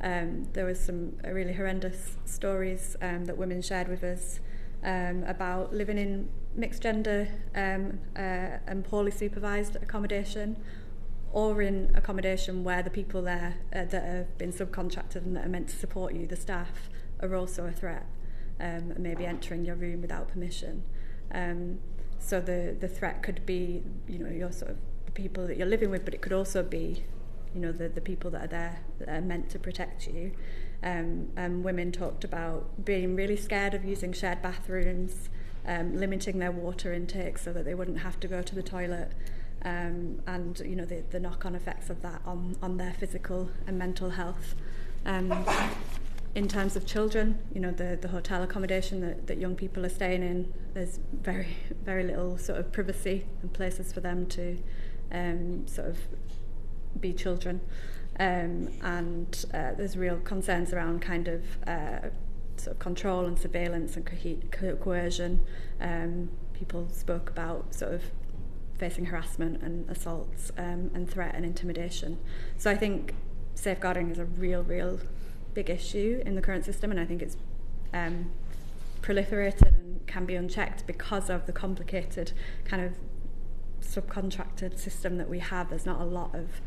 There was some really horrendous stories that women shared with us about living in mixed gender and poorly supervised accommodation, or in accommodation where the people there that have been subcontracted and that are meant to support you, the staff, are also a threat, maybe entering your room without permission. So the threat could be, your sort of the people that you're living with, but it could also be, the people that are there that are meant to protect you. Women talked about being really scared of using shared bathrooms, limiting their water intake so that they wouldn't have to go to the toilet, and the knock-on effects of that on their physical and mental health. In terms of children, the hotel accommodation that young people are staying in, there's very, very little sort of privacy and places for them to sort of be children. And there's real concerns around kind of sort of control and surveillance and coercion. People spoke about sort of facing harassment and assaults and threat and intimidation. So I think safeguarding is a real big issue in the current system, and I think it's proliferated and can be unchecked because of the complicated kind of subcontracted system that we have. There's not a lot of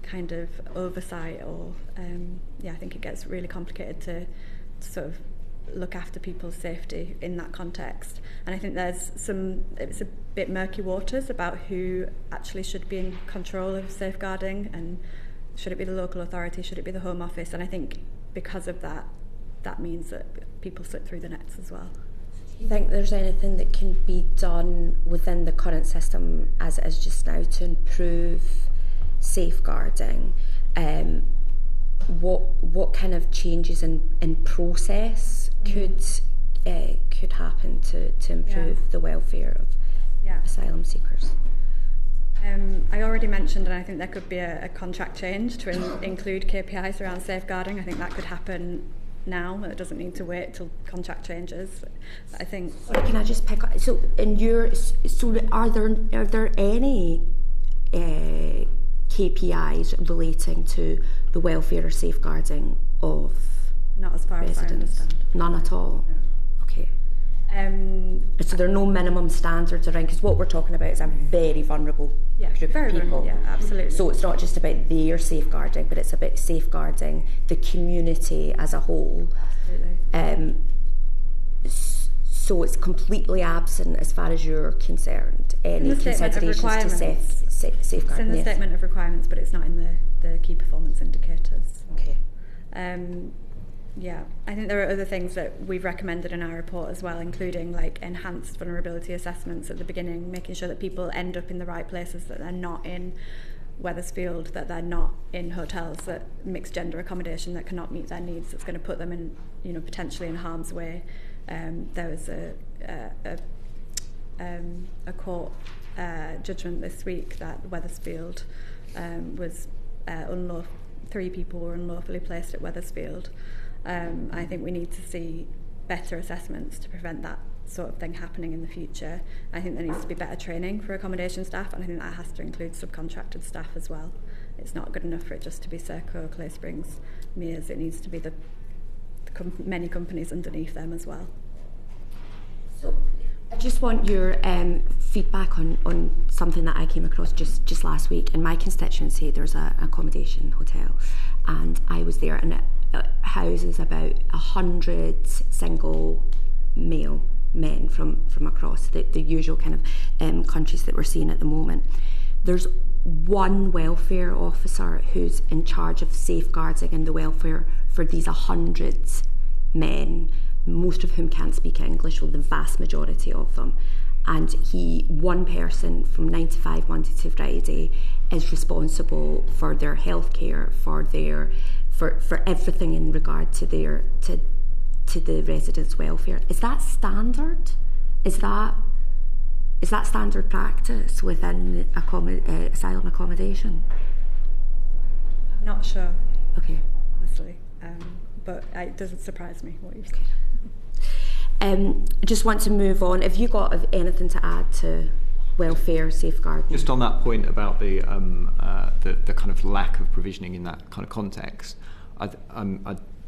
kind of oversight, or I think it gets really complicated to sort of look after people's safety in that context. And I think it's a bit murky waters about who actually should be in control of safeguarding, and should it be the local authority, should it be the Home Office? And I think because of that means that people slip through the nets as well. Do you think there's anything that can be done within the current system as it is just now to improve safeguarding? What kind of changes in process could happen to improve the welfare of asylum seekers? I already mentioned, and I think there could be a contract change to include KPIs around safeguarding. I think that could happen now. It doesn't need to wait till contract changes. I think. Sorry, can I just pick up? So, are there any KPIs relating to the welfare or safeguarding of not as far residents? As I understand. None at all. No. Okay. So there are no minimum standards around, because what we're talking about is a very vulnerable group of people. Vulnerable, yeah, absolutely. So it's not just about their safeguarding, but it's about safeguarding the community as a whole. Absolutely. So it's completely absent, as far as you're concerned, any considerations to safeguarding. It's in the statement of requirements, but it's not in the key performance indicators. Okay. I think there are other things that we've recommended in our report as well, including like enhanced vulnerability assessments at the beginning, making sure that people end up in the right places, that they're not in Wethersfield, that they're not in hotels that mixed gender accommodation that cannot meet their needs, that's going to put them in, potentially in harm's way. There was a court judgment this week that Wethersfield was 3 people were unlawfully placed at Wethersfield. I think we need to see better assessments to prevent that sort of thing happening in the future. I think there needs to be better training for accommodation staff, and I think that has to include subcontracted staff as well. It's not good enough for it just to be Serco, Clay Springs, Mears. It needs to be the many companies underneath them as well. So I just want your feedback on something that I came across just last week. In my constituency, there's an accommodation hotel, and I was there, and it houses about 100 single male men from across the usual kind of countries that we're seeing at the moment. There's one welfare officer who's in charge of safeguarding and the welfare for these 100 men, most of whom can't speak English, well, the vast majority of them. And one person from 9 to 5, Monday to Friday, is responsible for their healthcare, for everything in regard to the residents' welfare. Is that standard? Is that standard practice within asylum accommodation? I'm not sure. Okay. Honestly, but it doesn't surprise me what you've said. I just want to move on. Have you got anything to add to welfare, safeguarding? Just on that point about the kind of lack of provisioning in that kind of context, I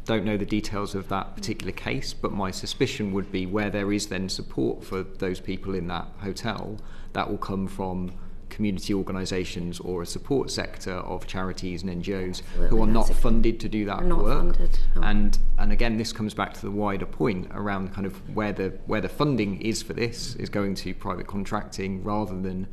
don't know the details of that particular case, but my suspicion would be where there is then support for those people in that hotel, that will come from community organisations or a support sector of charities and NGOs Absolutely, who are not that's funded to do that not work. Funded, no. And again, this comes back to the wider point around kind of where the funding is for this is going to private contracting rather than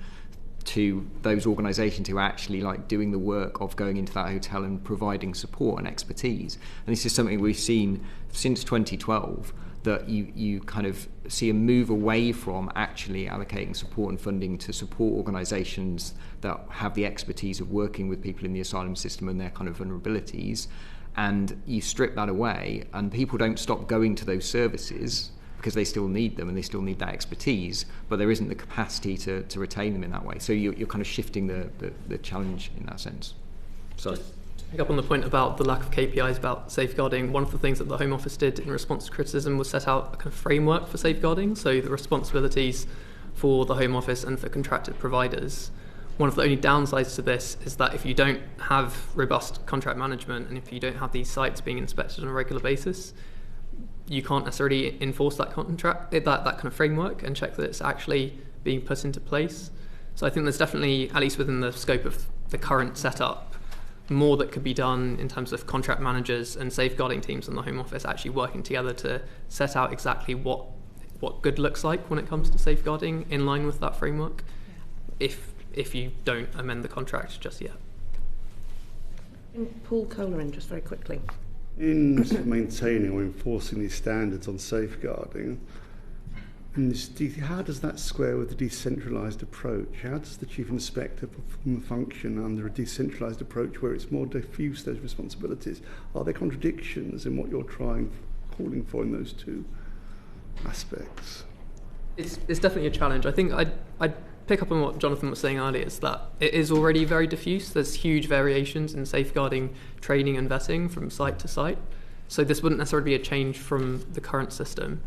to those organisations who are actually like doing the work of going into that hotel and providing support and expertise. And this is something we've seen since 2012, that you kind of see a move away from actually allocating support and funding to support organisations that have the expertise of working with people in the asylum system and their kind of vulnerabilities, and you strip that away and people don't stop going to those services because they still need them and they still need that expertise, but there isn't the capacity to retain them in that way. So you're kind of shifting the challenge in that sense. So just to pick up on the point about the lack of KPIs about safeguarding, one of the things that the Home Office did in response to criticism was set out a kind of framework for safeguarding, so the responsibilities for the Home Office and for contracted providers. One of the only downsides to this is that if you don't have robust contract management and if you don't have these sites being inspected on a regular basis, you can't necessarily enforce that contract, that kind of framework, and check that it's actually being put into place. So I think there's definitely, at least within the scope of the current setup, more that could be done in terms of contract managers and safeguarding teams in the Home Office actually working together to set out exactly what good looks like when it comes to safeguarding in line with that framework, if you don't amend the contract just yet. Paul Colleran, just very quickly. In maintaining or enforcing these standards on safeguarding, how does that square with the decentralised approach? How does the Chief Inspector perform a function under a decentralised approach where it's more diffuse, those responsibilities? Are there contradictions in what you're calling for in those two aspects? It's definitely a challenge. I think I'd pick up on what Jonathan was saying earlier, is that it is already very diffuse. There's huge variations in safeguarding training and vetting from site to site. So this wouldn't necessarily be a change from the current system.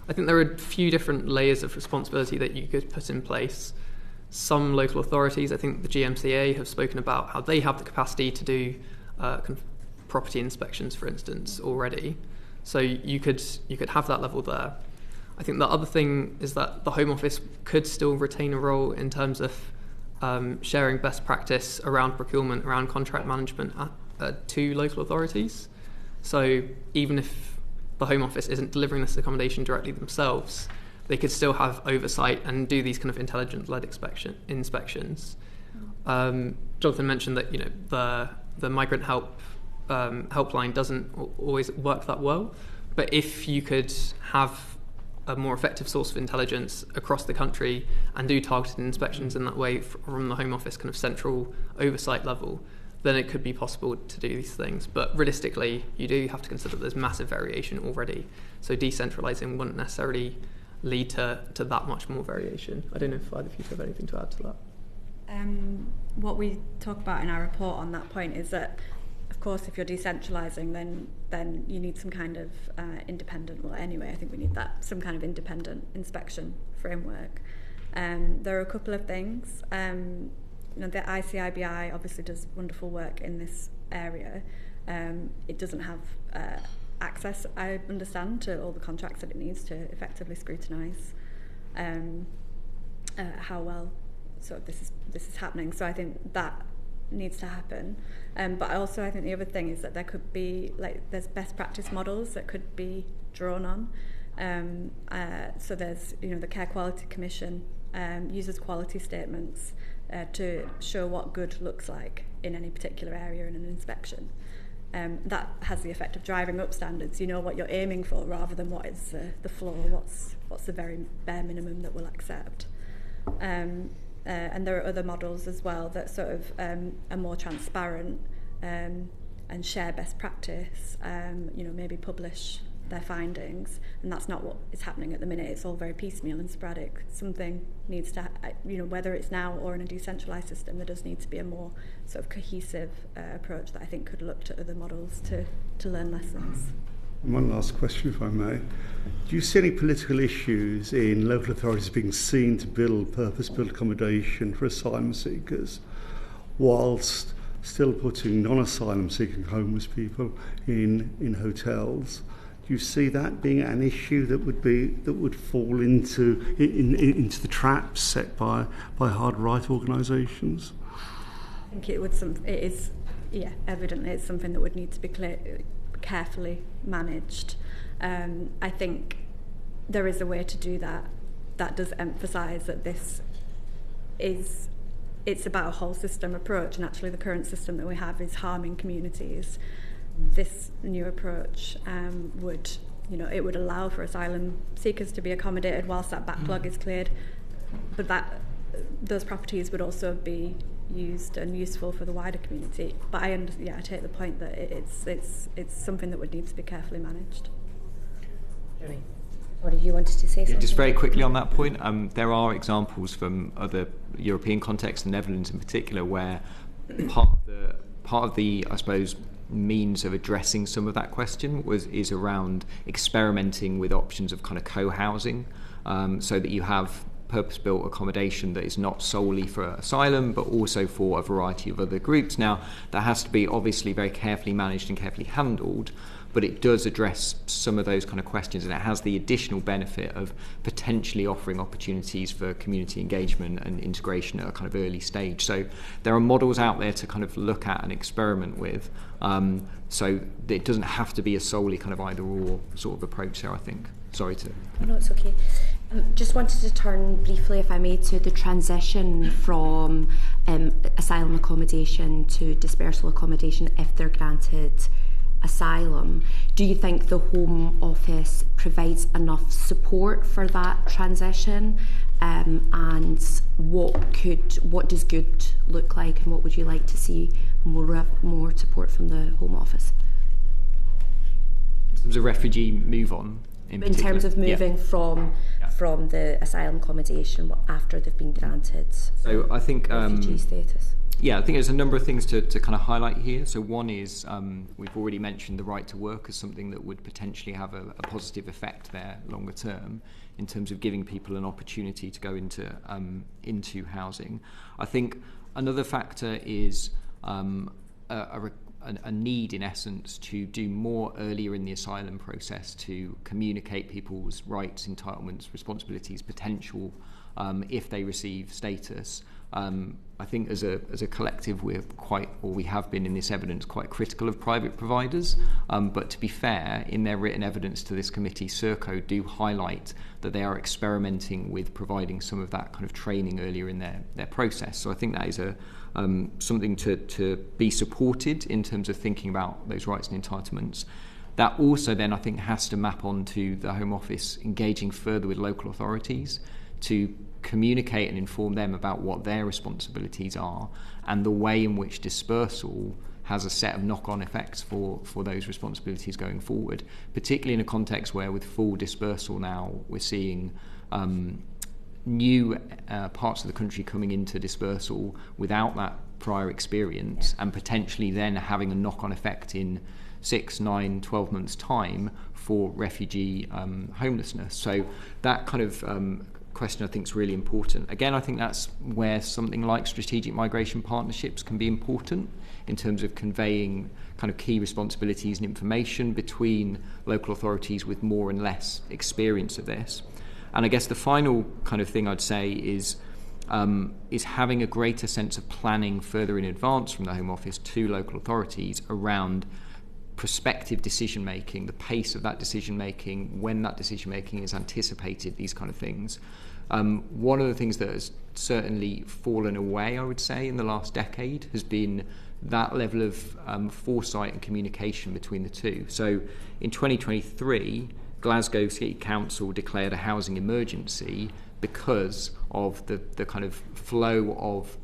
I think there are a few different layers of responsibility that you could put in place. Some local authorities, I think the GMCA, have spoken about how they have the capacity to do property inspections, for instance, already. So you could have that level there. I think the other thing is that the Home Office could still retain a role in terms of sharing best practice around procurement, around contract management to local authorities. So even if the Home Office isn't delivering this accommodation directly themselves, they could still have oversight and do these kind of intelligence-led inspections. Jonathan mentioned that the migrant helpline doesn't always work that well, but if you could have a more effective source of intelligence across the country and do targeted inspections in that way from the Home Office kind of central oversight level, then it could be possible to do these things. But realistically, you do have to consider there's massive variation already. So decentralising wouldn't necessarily lead to that much more variation. I don't know if either of you have anything to add to that. What we talk about in our report on that point is that, of course, if you're decentralising, then you need some kind of independent. Well, anyway, I think we need some kind of independent inspection framework. There are a couple of things. The ICIBI obviously does wonderful work in this area. It doesn't have access, I understand, to all the contracts that it needs to effectively scrutinise how well sort of this is happening. So I think that needs to happen. But also I think the other thing is that there could be, there's best practice models that could be drawn on. So there's, the Care Quality Commission uses quality statements to show what good looks like in any particular area in an inspection. That has the effect of driving up standards. You know what you're aiming for rather than what is the floor, what's the very bare minimum that we'll accept. And there are other models as well that sort of are more transparent and share best practice, maybe publish their findings, and that's not what is happening at the minute. It's all very piecemeal and sporadic. Something needs to, whether it's now or in a decentralised system, there does need to be a more sort of cohesive approach that I think could look to other models to learn lessons. One last question, if I may. Do you see any political issues in local authorities being seen to build purpose-built accommodation for asylum seekers whilst still putting non-asylum seeking homeless people in hotels? Do you see that being an issue that would fall into the traps set by hard right organisations? I think it is evidently it's something that would need to be carefully managed. I think there is a way to do that does emphasise that it's about a whole system approach, and actually the current system that we have is harming communities. This new approach would allow for asylum seekers to be accommodated whilst that backlog is cleared, but those properties would also be used and useful for the wider community. But I take the point that it's something that would need to be carefully managed. Or did you wanted to say something? Yeah, just very quickly on that point, there are examples from other European contexts, the Netherlands in particular, where part of the I suppose means of addressing some of that question is around experimenting with options of kind of co-housing, so that you have purpose-built accommodation that is not solely for asylum but also for a variety of other groups. Now, that has to be obviously very carefully managed and carefully handled, but it does address some of those kind of questions, and it has the additional benefit of potentially offering opportunities for community engagement and integration at a kind of early stage. So there are models out there to kind of look at and experiment with, so it doesn't have to be a solely kind of either or sort of approach there, I think. Sorry to... Oh, no, it's okay. Just wanted to turn briefly, if I may, to the transition from asylum accommodation to dispersal accommodation if they're granted asylum. Do you think the Home Office provides enough support for that transition? And what does good look like, and what would you like to see more support from the Home Office? In terms of refugee move on? In terms of moving from the asylum accommodation after they've been granted I think refugee status. Yeah, I think there's a number of things to kind of highlight here. So one is we've already mentioned the right to work as something that would potentially have a positive effect there longer term in terms of giving people an opportunity to go into housing. I think another factor is a need, in essence, to do more earlier in the asylum process to communicate people's rights, entitlements, responsibilities, potential if they receive status. I think as a collective we have been in this evidence quite critical of private providers, but to be fair, in their written evidence to this committee, Serco do highlight that they are experimenting with providing some of that kind of training earlier in their process. So I think that is something to be supported in terms of thinking about those rights and entitlements. That also then I think has to map onto the Home Office engaging further with local authorities to communicate and inform them about what their responsibilities are and the way in which dispersal has a set of knock-on effects for those responsibilities going forward, particularly in a context where with full dispersal now we're seeing new parts of the country coming into dispersal without that prior experience, and potentially then having a knock-on effect in 6, 9, 12 months' time for refugee homelessness. So that kind of question I think is really important. Again, I think that's where something like strategic migration partnerships can be important in terms of conveying kind of key responsibilities and information between local authorities with more and less experience of this. And I guess the final kind of thing I'd say is having a greater sense of planning further in advance from the Home Office to local authorities around prospective decision making, the pace of that decision making, when that decision making is anticipated, these kind of things. One of the things that has certainly fallen away, I would say, in the last decade has been that level of foresight and communication between the two. So in 2023, Glasgow City Council declared a housing emergency because of the kind of flow of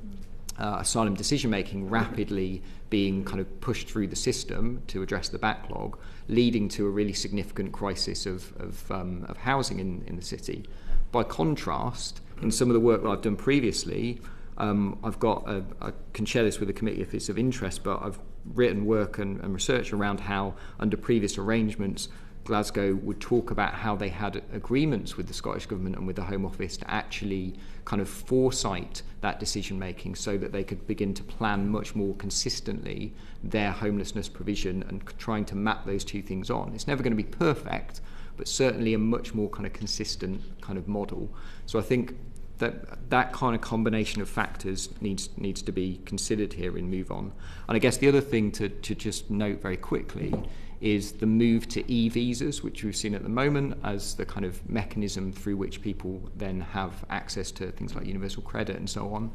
asylum decision making rapidly being kind of pushed through the system to address the backlog, leading to a really significant crisis of housing in the city. By contrast, in some of the work that I've done previously, I can share this with the committee if it's of interest, but I've written work and research around how under previous arrangements Glasgow would talk about how they had agreements with the Scottish Government and with the Home Office to actually kind of foresight that decision making so that they could begin to plan much more consistently their homelessness provision and trying to map those two things on. It's never going to be perfect, but certainly a much more kind of consistent kind of model. So I think that kind of combination of factors needs to be considered here in Move On. And I guess the other thing to just note very quickly is the move to e-visas, which we've seen at the moment as the kind of mechanism through which people then have access to things like universal credit and so on.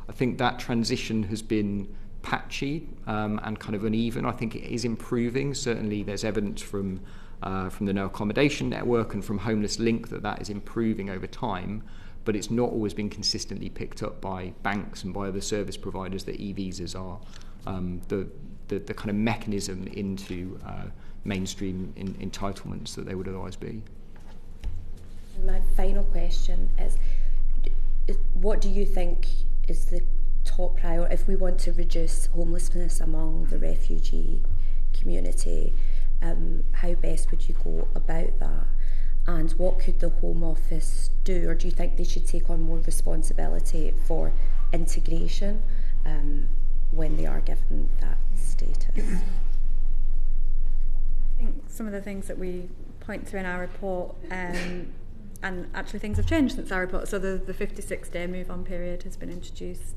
I think that transition has been patchy and kind of uneven. I think it is improving. Certainly there's evidence from the No Accommodation Network and from Homeless Link that is improving over time, but it's not always been consistently picked up by banks and by other service providers that e-visas are the kind of mechanism into mainstream entitlements that they would otherwise be. My final question is what do you think is the top priority if we want to reduce homelessness among the refugee community? How best would you go about that? And what could the Home Office do? Or do you think they should take on more responsibility for integration when they are given that status? I think some of the things that we point to in our report, and actually things have changed since our report. So the 56-day move on period has been introduced.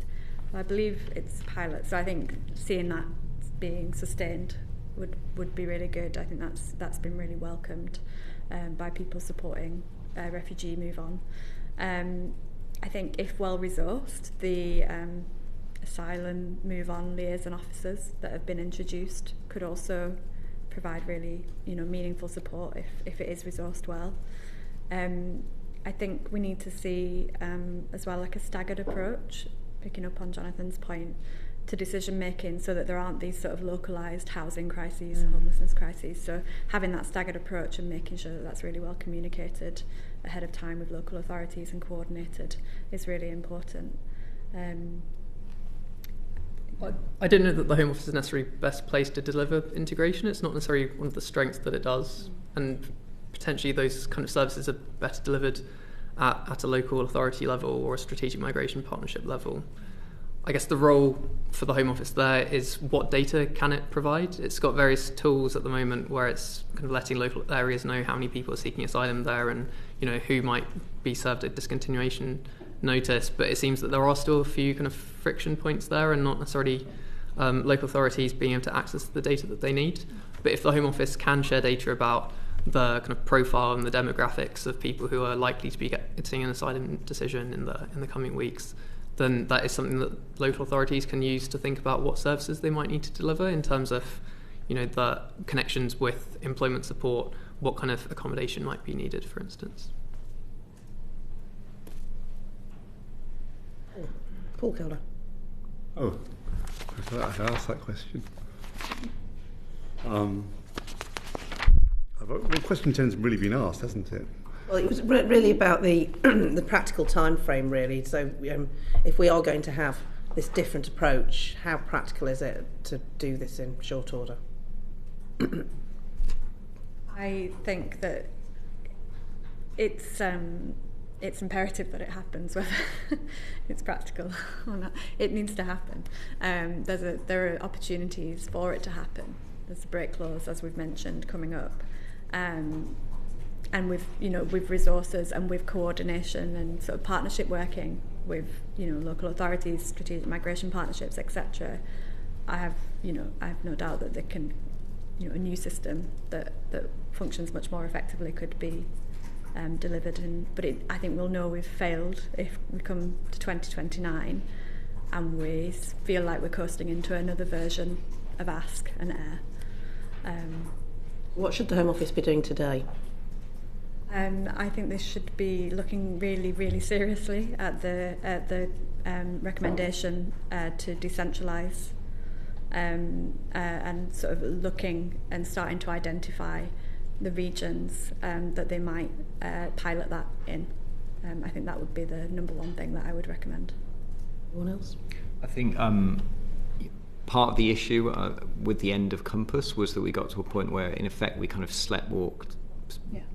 I believe it's pilot. So I think seeing that being sustained would be really good. I think that's been really welcomed by people supporting refugee move on. I think if well resourced, the asylum move on liaison officers that have been introduced could also provide really meaningful support if it is resourced well. I think we need to see as well like a staggered approach, picking up on Jonathan's point, to decision making so that there aren't these sort of localised housing crises, homelessness crises. So having that staggered approach and making sure that that's really well communicated ahead of time with local authorities and coordinated is really important. I don't know that the Home Office is necessarily best placed to deliver integration. It's not necessarily one of the strengths that it does, and potentially those kind of services are better delivered at a local authority level or a strategic migration partnership level. I guess the role for the Home Office there is what data can it provide. It's got various tools at the moment where it's kind of letting local areas know how many people are seeking asylum there and who might be served a discontinuation notice, but it seems that there are still a few kind of friction points there and not necessarily local authorities being able to access the data that they need. But if the Home Office can share data about the kind of profile and the demographics of people who are likely to be getting an asylum decision in the coming weeks, then that is something that local authorities can use to think about what services they might need to deliver in terms of, the connections with employment support, what kind of accommodation might be needed, for instance. Paul Keller. Oh, I thought I should ask that question. The question 10's really been asked, hasn't it? Well, it was really about the the practical time frame, really. So if we are going to have this different approach, how practical is it to do this in short order? I think that it's imperative that it happens, whether it's practical or not. It needs to happen. There are opportunities for it to happen. There's the break clause, as we've mentioned, coming up. And with resources and with coordination and sort of partnership working with local authorities, strategic migration partnerships, etc. I have no doubt that they can a new system that functions much more effectively could be delivered. But I think we'll know we've failed if we come to 2029 and we feel like we're coasting into another version of Ask and Air. What should the Home Office be doing today? I think this should be looking really, really seriously at the recommendation to decentralise and sort of looking and starting to identify the regions that they might pilot that in. I think that would be the number one thing that I would recommend. Anyone else? I think part of the issue with the end of Compass was that we got to a point where, in effect, we kind of sleptwalked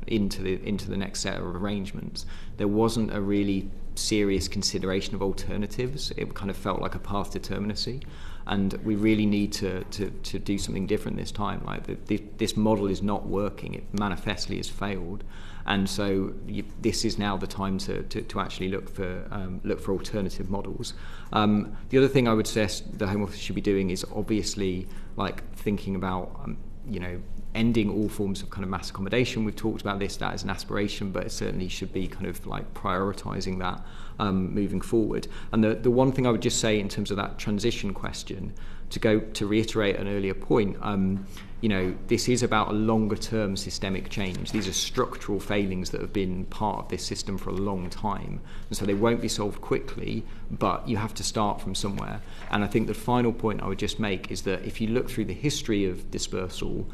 into the next set of arrangements. There wasn't a really serious consideration of alternatives. It kind of felt like a path to terminacy, and we really need to do something different this time. Like this model is not working. It manifestly has failed, and so this is now the time to actually look for alternative models. The other thing I would suggest the Home Office should be doing is obviously like thinking about ending all forms of kind of mass accommodation. We've talked about this, that is an aspiration, but it certainly should be kind of like prioritising that moving forward. And the one thing I would just say in terms of that transition question, to reiterate an earlier point, this is about a longer term systemic change. These are structural failings that have been part of this system for a long time, and so they won't be solved quickly, but you have to start from somewhere. And I think the final point I would just make is that if you look through the history of dispersal,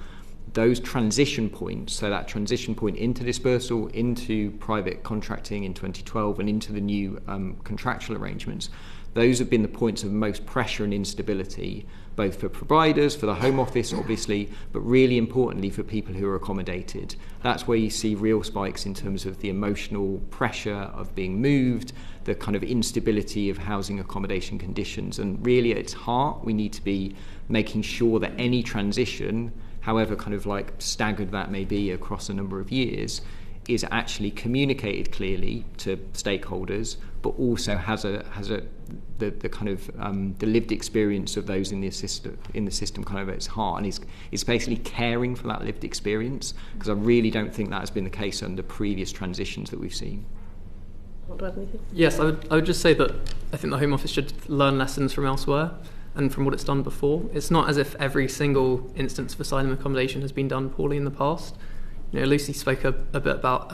those transition points, so that transition point into dispersal, into private contracting in 2012 and into the new contractual arrangements, those have been the points of most pressure and instability, both for providers, for the Home Office obviously, but really importantly for people who are accommodated. That's where you see real spikes in terms of the emotional pressure of being moved, the kind of instability of housing accommodation conditions, and really at its heart we need to be making sure that any transition, however kind of like staggered that may be across a number of years, is actually communicated clearly to stakeholders, but also has the kind of the lived experience of those in the system kind of at its heart, and is basically caring for that lived experience, because I really don't think that has been the case under previous transitions that we've seen. Yes, I would just say that I think the Home Office should learn lessons from elsewhere and from what it's done before. It's not as if every single instance of asylum accommodation has been done poorly in the past. Lucy spoke a bit about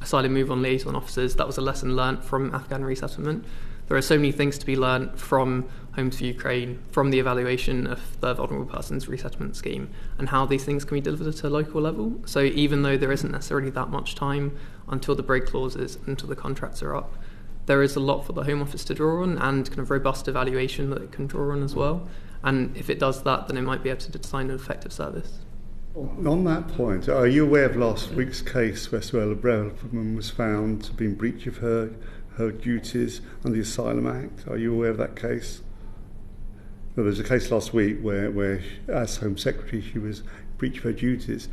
asylum move-on liaison officers. That was a lesson learnt from Afghan resettlement. There are so many things to be learnt from Homes for Ukraine, from the evaluation of the Vulnerable Persons Resettlement Scheme, and how these things can be delivered at a local level. So even though there isn't necessarily that much time until the break clauses, until the contracts are up, there is a lot for the Home Office to draw on, and kind of robust evaluation that it can draw on as well. And if it does that, then it might be able to design an effective service. On that point, are you aware of last week's case where Suella Braverman was found to be in breach of her duties under the Asylum Act? Are you aware of that case? Well, there was a case last week where as Home Secretary, she was in breach of her duties.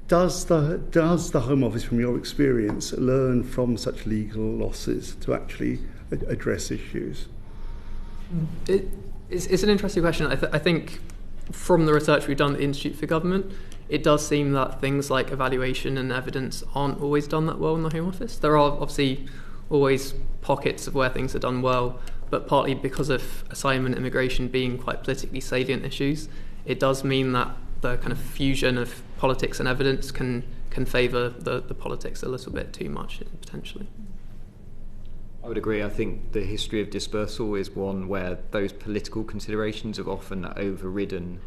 Does the Home Office, from your experience, learn from such legal losses to actually address issues? It's an interesting question. I think from the research we've done at the Institute for Government, it does seem that things like evaluation and evidence aren't always done that well in the Home Office. There are obviously always pockets of where things are done well, but partly because of asylum and immigration being quite politically salient issues, it does mean that the kind of fusion of politics and evidence can favour the politics a little bit too much, potentially. I would agree. I think the history of dispersal is one where those political considerations have often overridden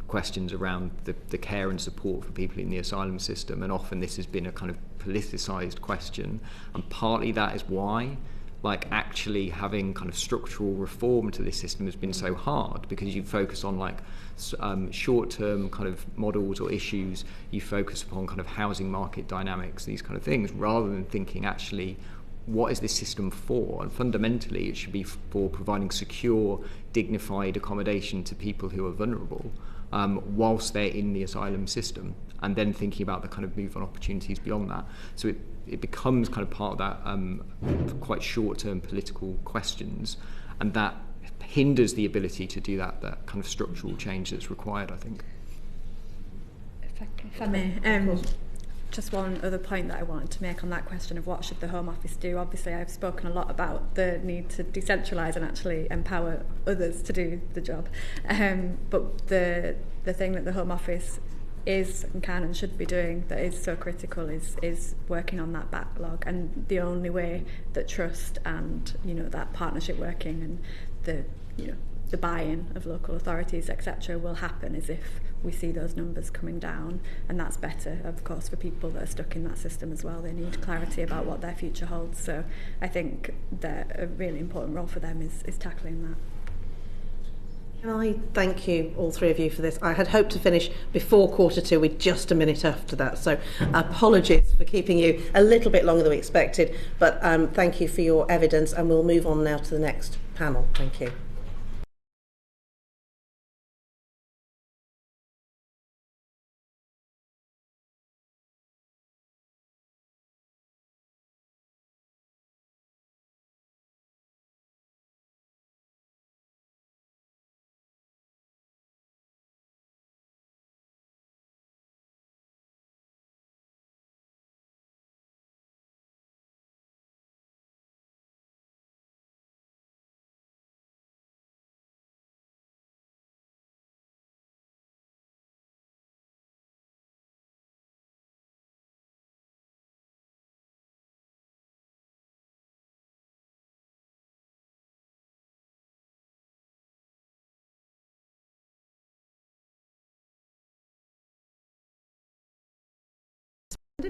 questions around the care and support for people in the asylum system, and often this has been a kind of politicised question, and partly that is why actually having kind of structural reform to this system has been so hard, because you focus on short-term kind of models or issues, you focus upon kind of housing market dynamics, these kind of things, rather than thinking actually what is this system for? And fundamentally it should be for providing secure, dignified accommodation to people who are vulnerable whilst they're in the asylum system, and then thinking about the kind of move on opportunities beyond that. So it becomes kind of part of that quite short-term political questions, and that hinders the ability to do that kind of structural change that's required, I think. If I may, just one other point that I wanted to make on that question of what should the Home Office do. Obviously, I've spoken a lot about the need to decentralise and actually empower others to do the job. But the thing that the Home Office is and can and should be doing that is so critical is working on that backlog. And the only way that trust and that partnership working and the buy-in of local authorities, etc., will happen is if we see those numbers coming down, and that's better, of course, for people that are stuck in that system as well. They need clarity about what their future holds. So I think that a really important role for them is tackling that. Can I thank you, all three of you, for this? I had hoped to finish before 2:45 with just a minute after that, so apologies for keeping you a little bit longer than we expected, but thank you for your evidence, and we'll move on now to the next panel. Thank you.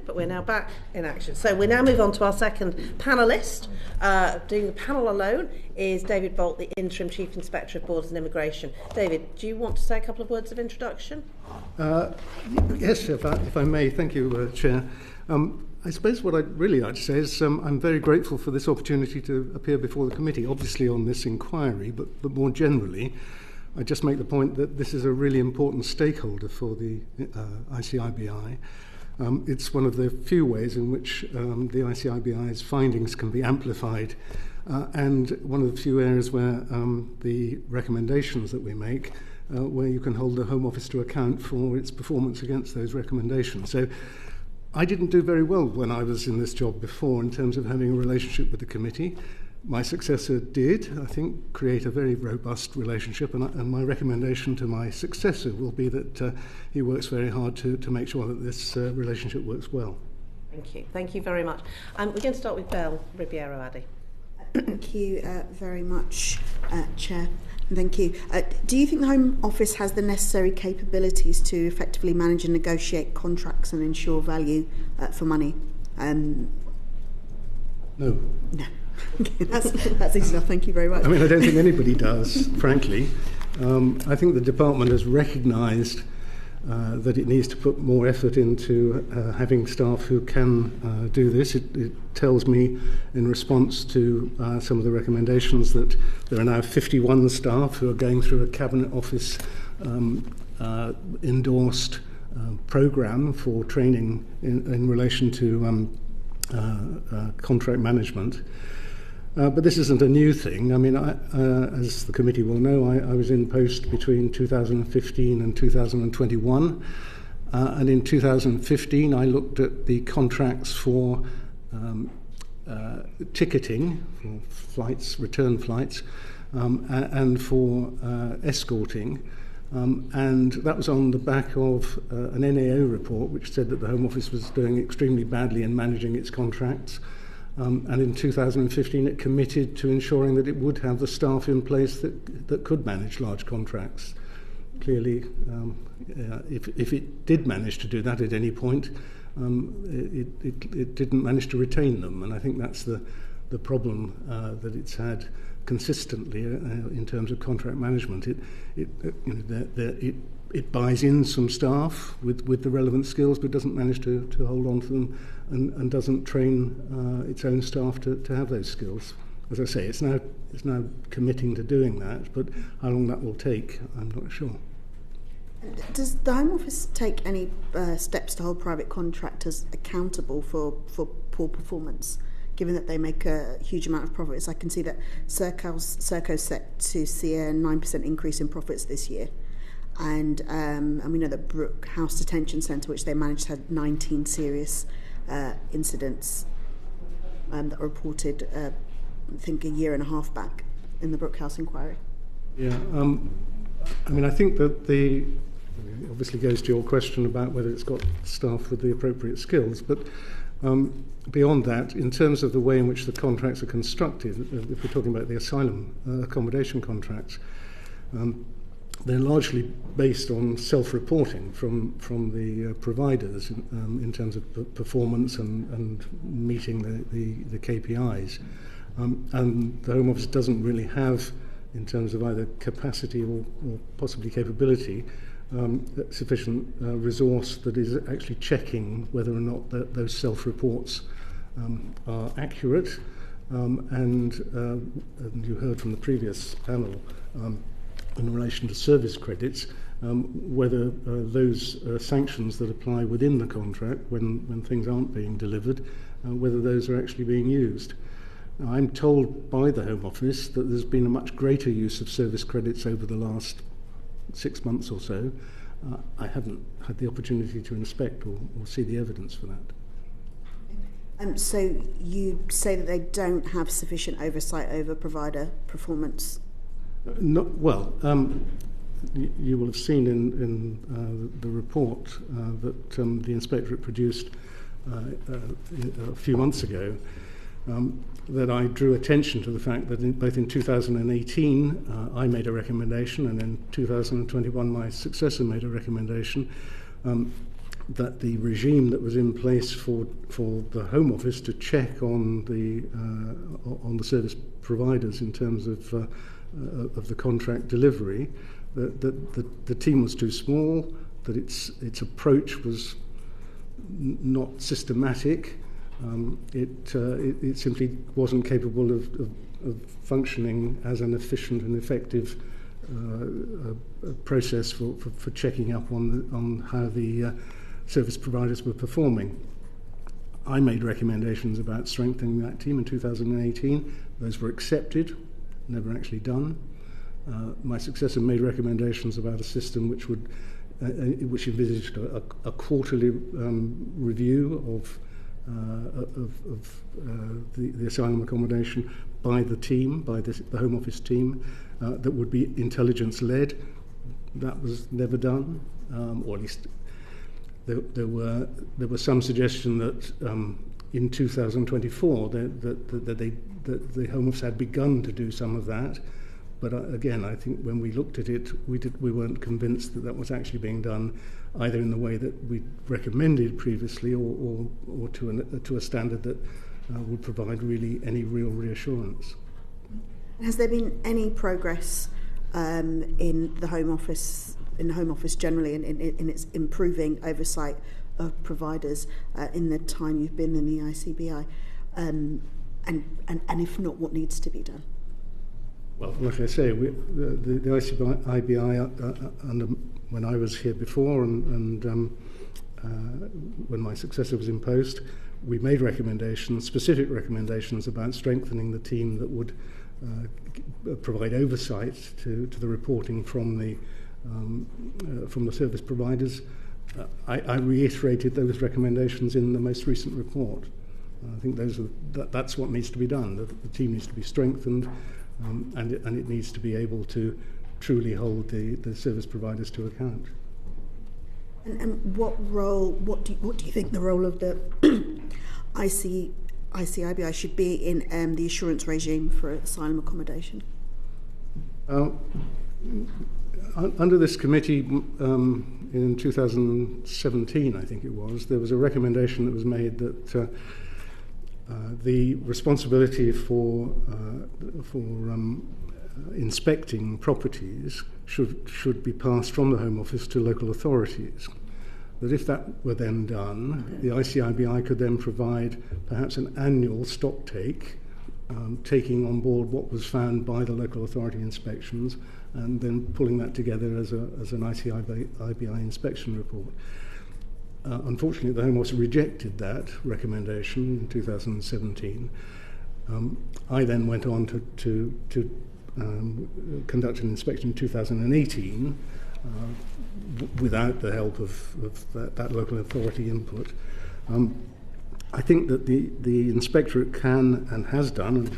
But we're now back in action. So we now move on to our second panellist. Doing the panel alone is David Bolt, the Interim Chief Inspector of Borders and Immigration. David, do you want to say a couple of words of introduction? Yes, if I may. Thank you, Chair. I suppose what I'd really like to say is I'm very grateful for this opportunity to appear before the committee, obviously on this inquiry, but more generally, I just make the point that this is a really important stakeholder for the ICIBI. It's one of the few ways in which the ICIBI's findings can be amplified, and one of the few areas where the recommendations that we make, where you can hold the Home Office to account for its performance against those recommendations. So I didn't do very well when I was in this job before in terms of having a relationship with the committee. My successor did, I think, create a very robust relationship, and my recommendation to my successor will be that he works very hard to make sure that this relationship works well. Thank you. Thank you very much. We're going to start with Belle Ribeiro-Addy. Thank you very much, Chair. Thank you. Do you think the Home Office has the necessary capabilities to effectively manage and negotiate contracts and ensure value for money? No. No. Okay, that's easy enough. Thank you very much. I mean, I don't think anybody does, frankly. I think the department has recognised that it needs to put more effort into having staff who can do this. It tells me, in response to some of the recommendations, that there are now 51 staff who are going through a Cabinet Office endorsed programme for training in relation to contract management. But this isn't a new thing. I mean, as the committee will know, I was in post between 2015 and 2021. And in 2015, I looked at the contracts for ticketing, for flights, return flights, and for escorting. And that was on the back of an NAO report which said that the Home Office was doing extremely badly in managing its contracts. And in 2015 it committed to ensuring that it would have the staff in place that could manage large contracts. Clearly, if it did manage to do that at any point, it didn't manage to retain them. And I think that's the problem that it's had consistently in terms of contract management. It buys in some staff with the relevant skills, but doesn't manage to hold on to them, and doesn't train its own staff to have those skills. As I say, it's now committing to doing that, but how long that will take, I'm not sure. Does the Home Office take any steps to hold private contractors accountable for poor performance, given that they make a huge amount of profits? I can see that Serco's set to see a 9% increase in profits this year. And we know that Brook House Detention Centre, which they managed, had 19 serious incidents that were reported, I think, a year and a half back in the Brook House inquiry. Yeah, I mean, I think that it obviously goes to your question about whether it's got staff with the appropriate skills, but beyond that, in terms of the way in which the contracts are constructed, if we're talking about the asylum accommodation contracts, they're largely based on self-reporting from the providers in terms of performance and meeting the KPIs. And the Home Office doesn't really have in terms of either capacity or possibly capability, sufficient resource that is actually checking whether or not those self-reports are accurate. And you heard from the previous panel in relation to service credits, whether those sanctions that apply within the contract when things aren't being delivered, whether those are actually being used. Now, I'm told by the Home Office that there's been a much greater use of service credits over the last 6 months or so. I haven't had the opportunity to inspect or see the evidence for that. So you say that they don't have sufficient oversight over provider performance? You will have seen in the report that the Inspectorate produced a few months ago that I drew attention to the fact that both in 2018 I made a recommendation, and in 2021 my successor made a recommendation that the regime that was in place for the Home Office to check on the service providers in terms of the contract delivery, that the team was too small, that its approach was not systematic. It simply wasn't capable of functioning as an efficient and effective process for checking up on how the service providers were performing. I made recommendations about strengthening that team in 2018. Those were accepted, never actually done. My successor made recommendations about a system which envisaged a quarterly review of the asylum accommodation by the team, by the Home Office team, that would be intelligence-led. That was never done, or at least there was some suggestion that in 2024 that the Home Office had begun to do some of that. But again, I think when we looked at it, we weren't convinced that was actually being done either in the way that we recommended previously or to a standard that would provide really any real reassurance. Has there been any progress in the Home Office generally in its improving oversight of providers in the time you've been in the ICBI? And if not, what needs to be done? Well, like I say, the ICBI, when I was here before and when my successor was in post, we made specific recommendations about strengthening the team that would provide oversight to the reporting from the service providers. I reiterated those recommendations in the most recent report. I think that's what needs to be done. The team needs to be strengthened. And it needs to be able to truly hold the service providers to account. And what do you think the role of the ICIBI should be in the assurance regime for asylum accommodation? Under this committee in 2017, I think it was, there was a recommendation that was made that the responsibility for inspecting properties should be passed from the Home Office to local authorities. That if that were then done, the ICIBI could then provide perhaps an annual stock take, taking on board what was found by the local authority inspections, and then pulling that together as an ICIBI inspection report. Unfortunately, the Home Office rejected that recommendation in 2017. I then went on to conduct an inspection in 2018 without the help of that local authority input. I think that the Inspectorate can and has done, and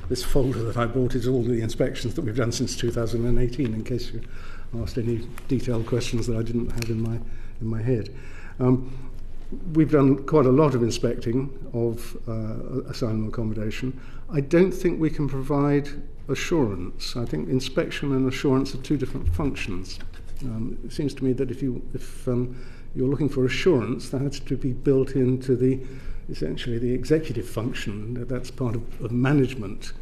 this folder that I brought is all the inspections that we've done since 2018, in case you asked any detailed questions that I didn't have in my head. We've done quite a lot of inspecting of asylum accommodation. I don't think we can provide assurance. I think inspection and assurance are two different functions. It seems to me that if you're looking for assurance, that has to be built into essentially the executive function. That's part of management.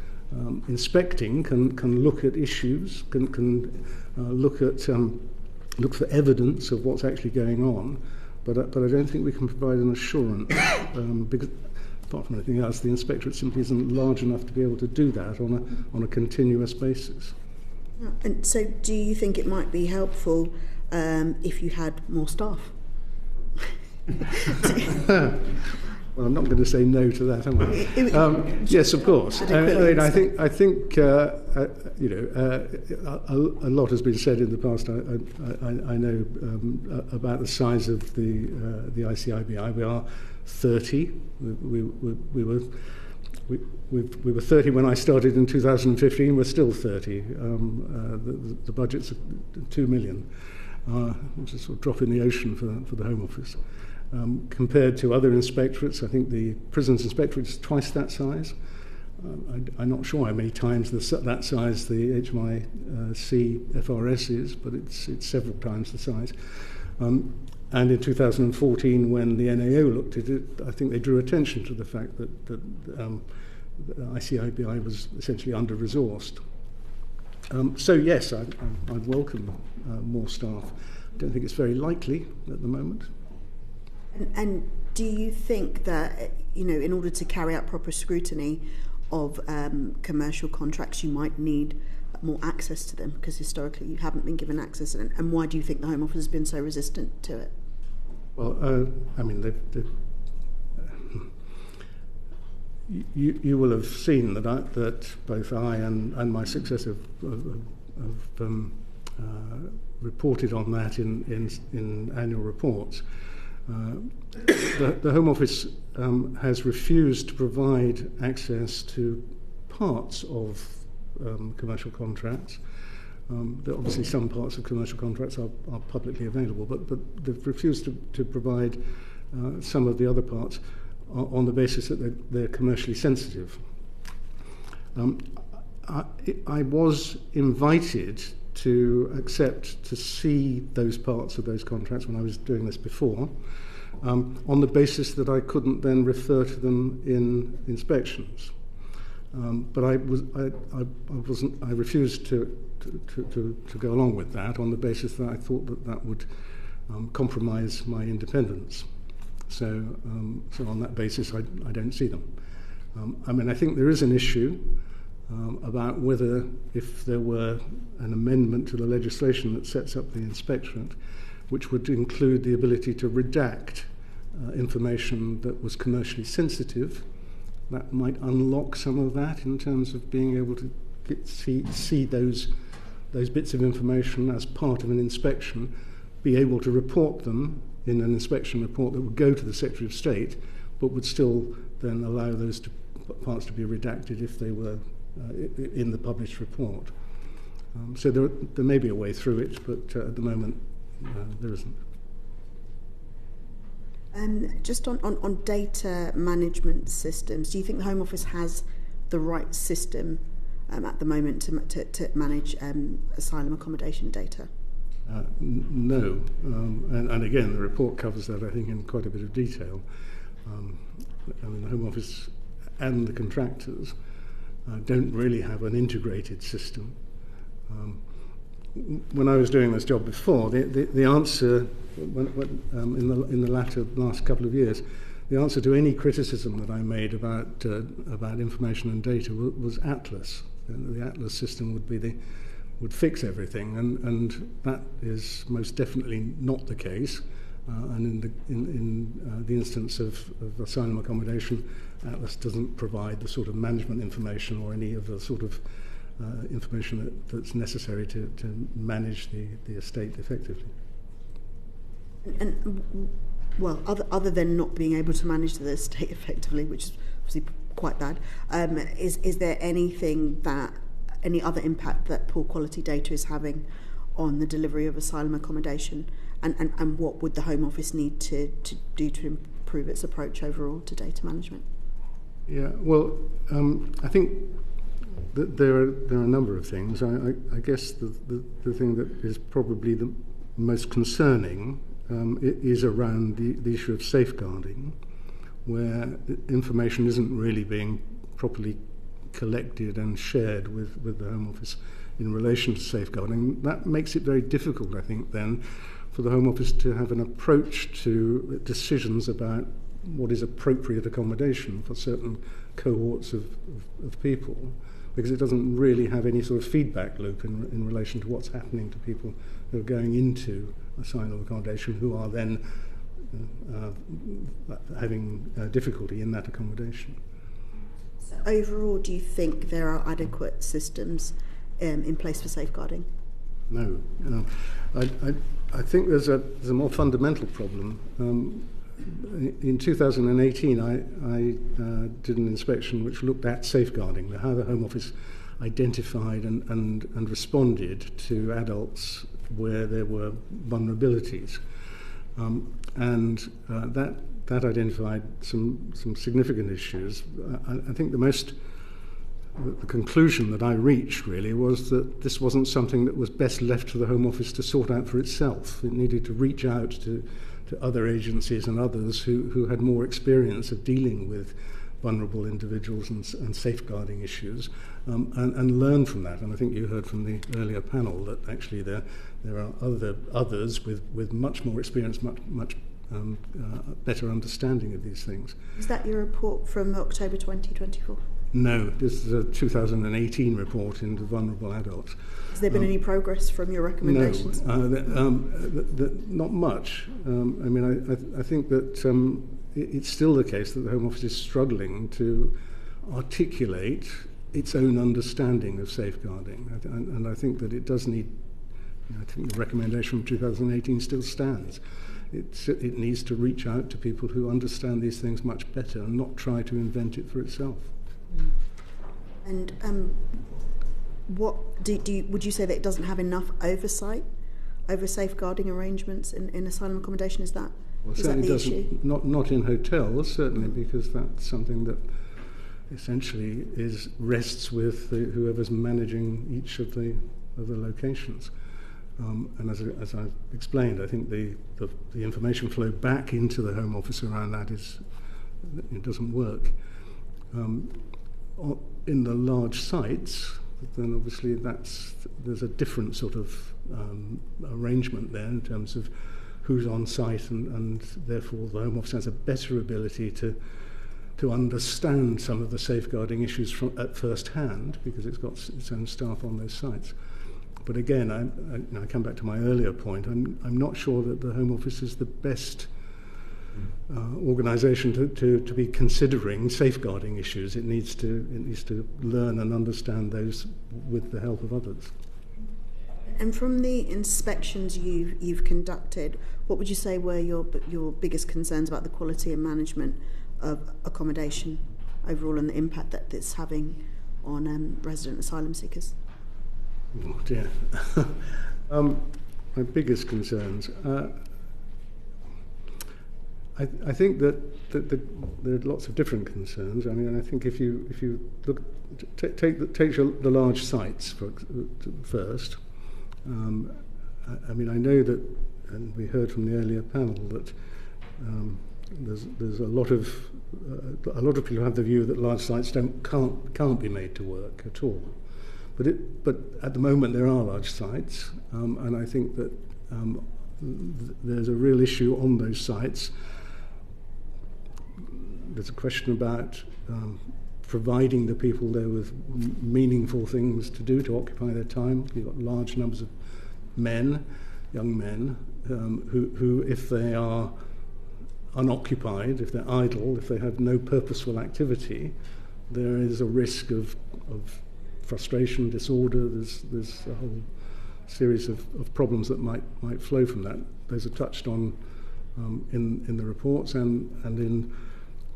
inspecting can look at issues, can look for evidence of what's actually going on, but I don't think we can provide an assurance because, apart from anything else, the inspectorate simply isn't large enough to be able to do that on a continuous basis. And so, do you think it might be helpful if you had more staff? Well, I'm not going to say no to that, am I? Yes, of course. I think a lot has been said in the past. I know about the size of the ICIBI. We are 30. We were 30 when I started in 2015. We're still 30. The budget's 2 million, which is a sort of drop in the ocean for the Home Office. Compared to other inspectorates, I think the Prisons Inspectorate is twice that size. I'm not sure how many times that size the HMIC FRS is, but it's several times the size. And in 2014, when the NAO looked at it, I think they drew attention to the fact that the ICIBI was essentially under-resourced. So yes, I'd welcome more staff. I don't think it's very likely at the moment. And do you think that, in order to carry out proper scrutiny of commercial contracts, you might need more access to them? Because historically you haven't been given access. And why do you think the Home Office has been so resistant to it? Well, you will have seen that both I and my successor have reported on that in annual reports. The Home Office has refused to provide access to parts of commercial contracts. Obviously, some parts of commercial contracts are publicly available, but they've refused to provide some of the other parts on the basis that they're commercially sensitive. I was invited to accept to see those parts of those contracts when I was doing this before, on the basis that I couldn't then refer to them in inspections. But I refused to go along with that on the basis that I thought that would compromise my independence. So on that basis, I don't see them. I think there is an issue about whether, if there were an amendment to the legislation that sets up the inspectorate, which would include the ability to redact information that was commercially sensitive, that might unlock some of that in terms of being able to see those bits of information as part of an inspection, be able to report them in an inspection report that would go to the Secretary of State, but would still then allow those parts to be redacted if they were in the published report. So there may be a way through it, but at the moment there isn't. Just on data management systems, do you think the Home Office has the right system at the moment to manage asylum accommodation data? No, and again, the report covers that, I think, in quite a bit of detail. The Home Office and the contractors don't really have an integrated system. When I was doing this job before, the answer, in the last couple of years, the answer to any criticism that I made about information and data was Atlas. The Atlas system would fix everything, and that is most definitely not the case. And in the instance of asylum accommodation, Atlas doesn't provide the sort of management information or any of the sort of information that's necessary to manage the estate effectively. And well, other than not being able to manage the estate effectively, which is obviously quite bad, is there any other impact that poor quality data is having on the delivery of asylum accommodation, and what would the Home Office need to do to improve its approach overall to data management? Yeah, well, I think that there are a number of things. I guess the thing that is probably the most concerning is around the issue of safeguarding, where information isn't really being properly collected and shared with the Home Office in relation to safeguarding. That makes it very difficult, I think, then, for the Home Office to have an approach to decisions about what is appropriate accommodation for certain cohorts of people, because it doesn't really have any sort of feedback loop in relation to what's happening to people who are going into asylum accommodation who are then having difficulty in that accommodation. So overall, do you think there are adequate systems in place for safeguarding? No. I think there's a more fundamental problem. In 2018, I did an inspection which looked at safeguarding, how the Home Office identified and responded to adults where there were vulnerabilities. That identified some significant issues. I think the conclusion that I reached really was that this wasn't something that was best left to the Home Office to sort out for itself. It needed to reach out to other agencies and others who had more experience of dealing with vulnerable individuals and safeguarding issues, and learn from that. And I think you heard from the earlier panel that actually there are others with much more experience, much better understanding of these things. Is that your report from October 2024? No, this is a 2018 report into vulnerable adults. Has there been any progress from your recommendations? No, not much. I think that it's still the case that the Home Office is struggling to articulate its own understanding of safeguarding. And I think that it does need, I think the recommendation from 2018 still stands. It needs to reach out to people who understand these things much better and not try to invent it for itself. And what would you say that it doesn't have enough oversight over safeguarding arrangements in asylum accommodation? Is that the issue? Not in hotels, certainly, because that's something that essentially rests with whoever's managing each of the locations. And as I've explained, I think the information flow back into the Home Office around that it doesn't work. In the large sites, then obviously there's a different sort of arrangement there in terms of who's on site, and therefore the Home Office has a better ability to understand some of the safeguarding issues at first hand, because it's got its own staff on those sites. But again, I come back to my earlier point. I'm not sure that the Home Office is the best organisation to be considering safeguarding issues. It needs to learn and understand those with the help of others. And from the inspections you've conducted, what would you say were your biggest concerns about the quality and management of accommodation overall, and the impact that it's having on resident asylum seekers? Oh dear. My biggest concerns. I think that there are lots of different concerns. I mean, I think if you look, take the large sites first. I mean, I know that, and we heard from the earlier panel that there's a lot of people who have the view that large sites can't be made to work at all. But at the moment there are large sites, and I think that there's a real issue on those sites. There's a question about providing the people there with meaningful things to do, to occupy their time. You've got large numbers of young men, who if they are unoccupied, if they're idle, if they have no purposeful activity, there is a risk of frustration, disorder. There's a whole series of problems that might flow from that. Those are touched on in the reports, and in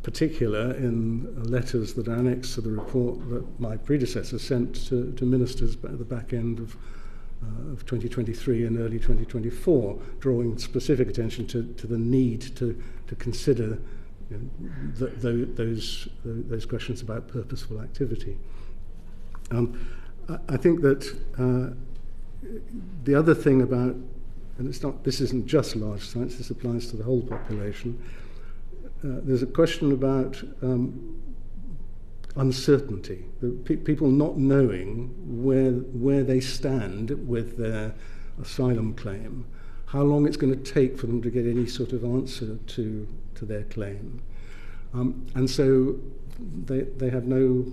particular in letters that are annexed to the report that my predecessor sent to ministers at the back end of 2023 and early 2024, drawing specific attention to the need to consider those questions about purposeful activity. I think that the other thing about, and this isn't just large sites, this applies to the whole population. There's a question about uncertainty, people not knowing where they stand with their asylum claim, how long it's going to take for them to get any sort of answer to their claim. And so they have no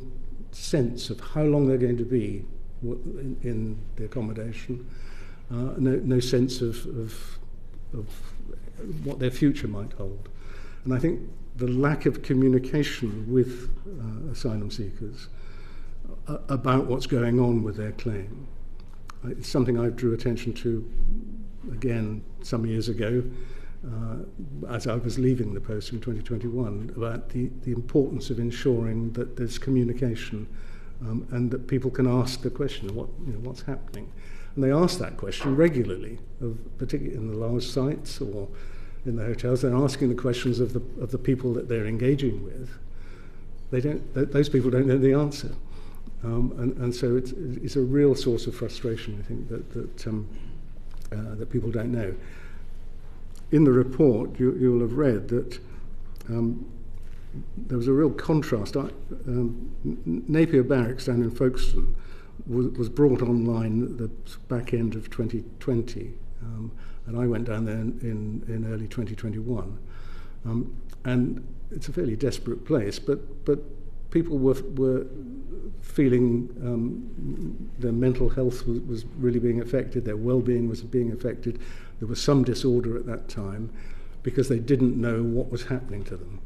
sense of how long they're going to be in the accommodation, no sense of what their future might hold. And I think the lack of communication with asylum seekers about what's going on with their claim, it's something I drew attention to again some years ago as I was leaving the post in 2021, about the importance of ensuring that there's communication and that people can ask the question, what's happening? And they ask that question regularly, particularly in the large sites or in the hotels. They're asking the questions of the people that they're engaging with. Those people don't know the answer, and so it's a real source of frustration, I think, that people don't know. In the report, you'll have read that there was a real contrast. Napier Barracks down in Folkestone was brought online at the back end of 2020, and I went down there in early 2021. And it's a fairly desperate place, but people were feeling their mental health was really being affected, their well-being was being affected. There was some disorder at that time because they didn't know what was happening to them.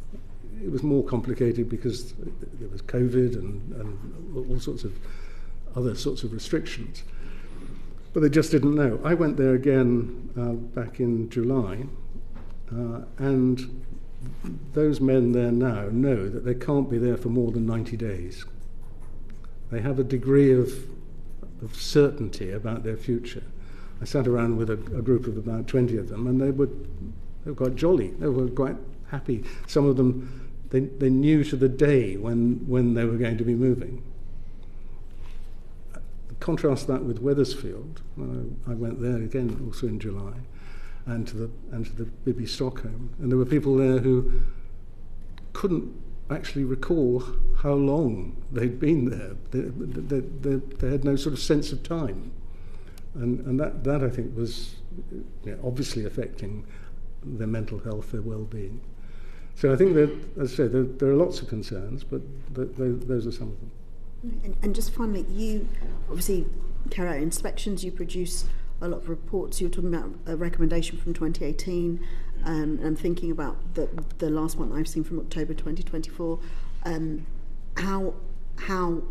It was more complicated because there was COVID and all sorts of other sorts of restrictions. But they just didn't know. I went there again back in July, and those men there now know that they can't be there for more than 90 days. They have a degree of certainty about their future. I sat around with a group of about 20 of them, and they were quite jolly. They were quite happy. Some of them, they knew to the day when they were going to be moving. Contrast that with Wethersfield. I went there again, also in July, and to the Bibby Stockholm, and there were people there who couldn't actually recall how long they'd been there. They had no sort of sense of time, and that I think was obviously affecting their mental health, their well-being. So I think that, as I said, there are lots of concerns, but those are some of them. And just finally, you obviously carry out inspections, you produce a lot of reports. You were talking about a recommendation from 2018, and thinking about the last one I've seen from October 2024. How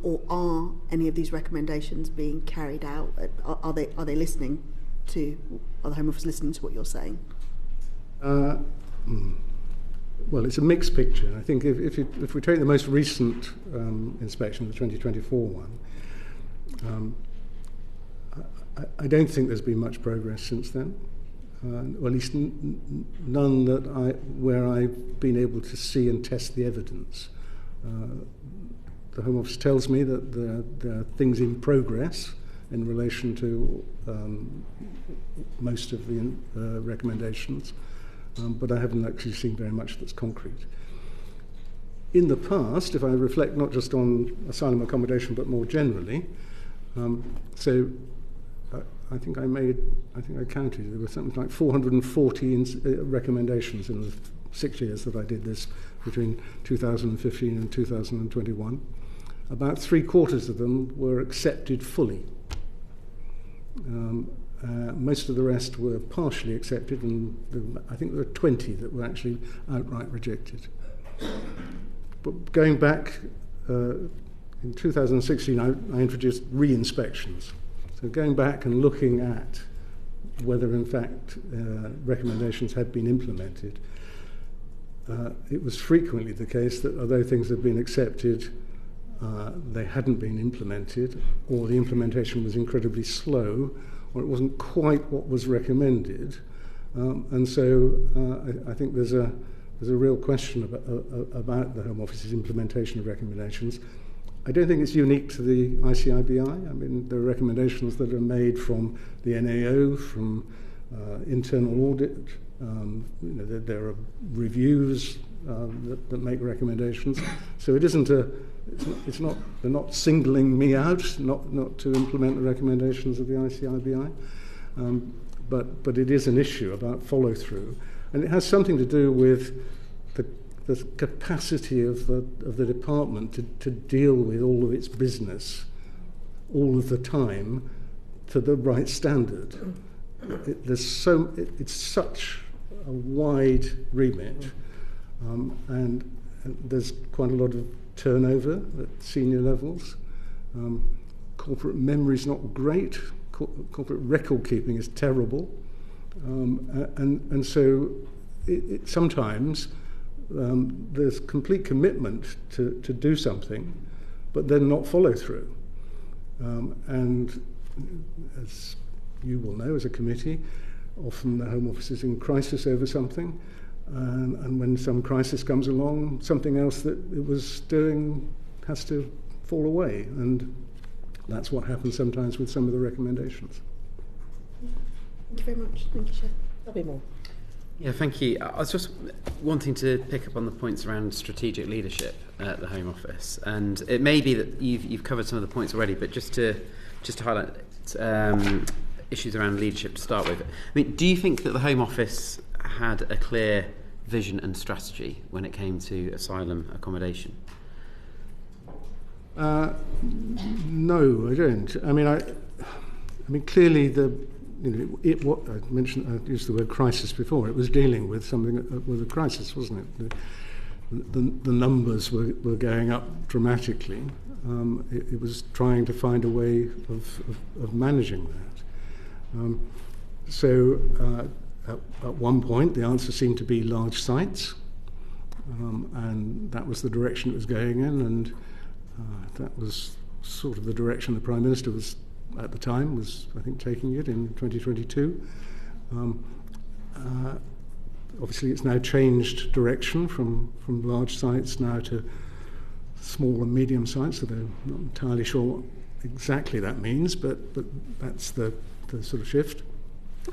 or are any of these recommendations being carried out? Are they listening to? Are the Home Office listening to what you're saying? Well, it's a mixed picture. I think if we take the most recent inspection, the 2024 one, I don't think there's been much progress since then, or at least none where I've been able to see and test the evidence. The Home Office tells me that there are things in progress in relation to most of the recommendations. But I haven't actually seen very much that's concrete. In the past, if I reflect not just on asylum accommodation but more generally, so I think I counted, there were something like 440 recommendations in the 6 years that I did this, between 2015 and 2021. About 3/4 of them were accepted fully. Most of the rest were partially accepted, and I think there were 20 that were actually outright rejected. But going back, in 2016, I introduced re-inspections. So going back and looking at whether, in fact, recommendations had been implemented, it was frequently the case that although things had been accepted, they hadn't been implemented, or the implementation was incredibly slow, or it wasn't quite what was recommended, and so I think there's a real question about the Home Office's implementation of recommendations. I don't think it's unique to the ICIBI. I mean, there are recommendations that are made from the NAO, from internal audit. There are reviews that make recommendations. So it isn't They're not singling me out, not to implement the recommendations of the ICIBI, but it is an issue about follow through, and it has something to do with the capacity of the department to deal with all of its business all of the time to the right standard. It's such a wide remit, and there's quite a lot of turnover at senior levels. Corporate memory's not great. Corporate record keeping is terrible, and so it sometimes there's complete commitment to do something, but then not follow through. And as you will know, as a committee, often the Home Office is in crisis over something, and when some crisis comes along, something else that it was doing has to fall away, and that's what happens sometimes with some of the recommendations. Thank you very much. Thank you, Chair. There'll be more. Yeah, thank you. I was just wanting to pick up on the points around strategic leadership at the Home Office, and it may be that you've covered some of the points already, but just to highlight issues around leadership to start with. I mean, do you think that the Home Office had a clear vision and strategy when it came to asylum accommodation? No, I don't. I mean, clearly what I mentioned, I used the word crisis before. It was dealing with something with a crisis, wasn't it? The numbers were going up dramatically. It was trying to find a way of managing that. So at one point, the answer seemed to be large sites, and that was the direction it was going in, and that was sort of the direction the Prime Minister was, at the time, was, I think, taking it in 2022. Obviously, it's now changed direction from large sites now to small and medium sites, although I'm not entirely sure what exactly that means, but that's the sort of shift,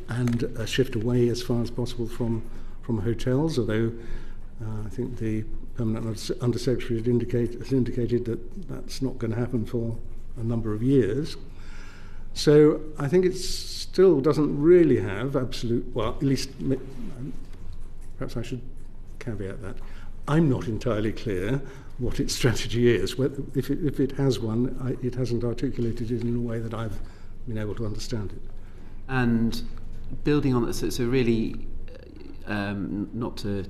and a shift away as far as possible from hotels, although I think the Permanent Undersecretary has indicated that that's not going to happen for a number of years. So I think it still doesn't really have absolute, well, at least, perhaps I should caveat that. I'm not entirely clear what its strategy is. If it has one, it hasn't articulated it in a way that I've been able to understand it. And building on that, so really, not to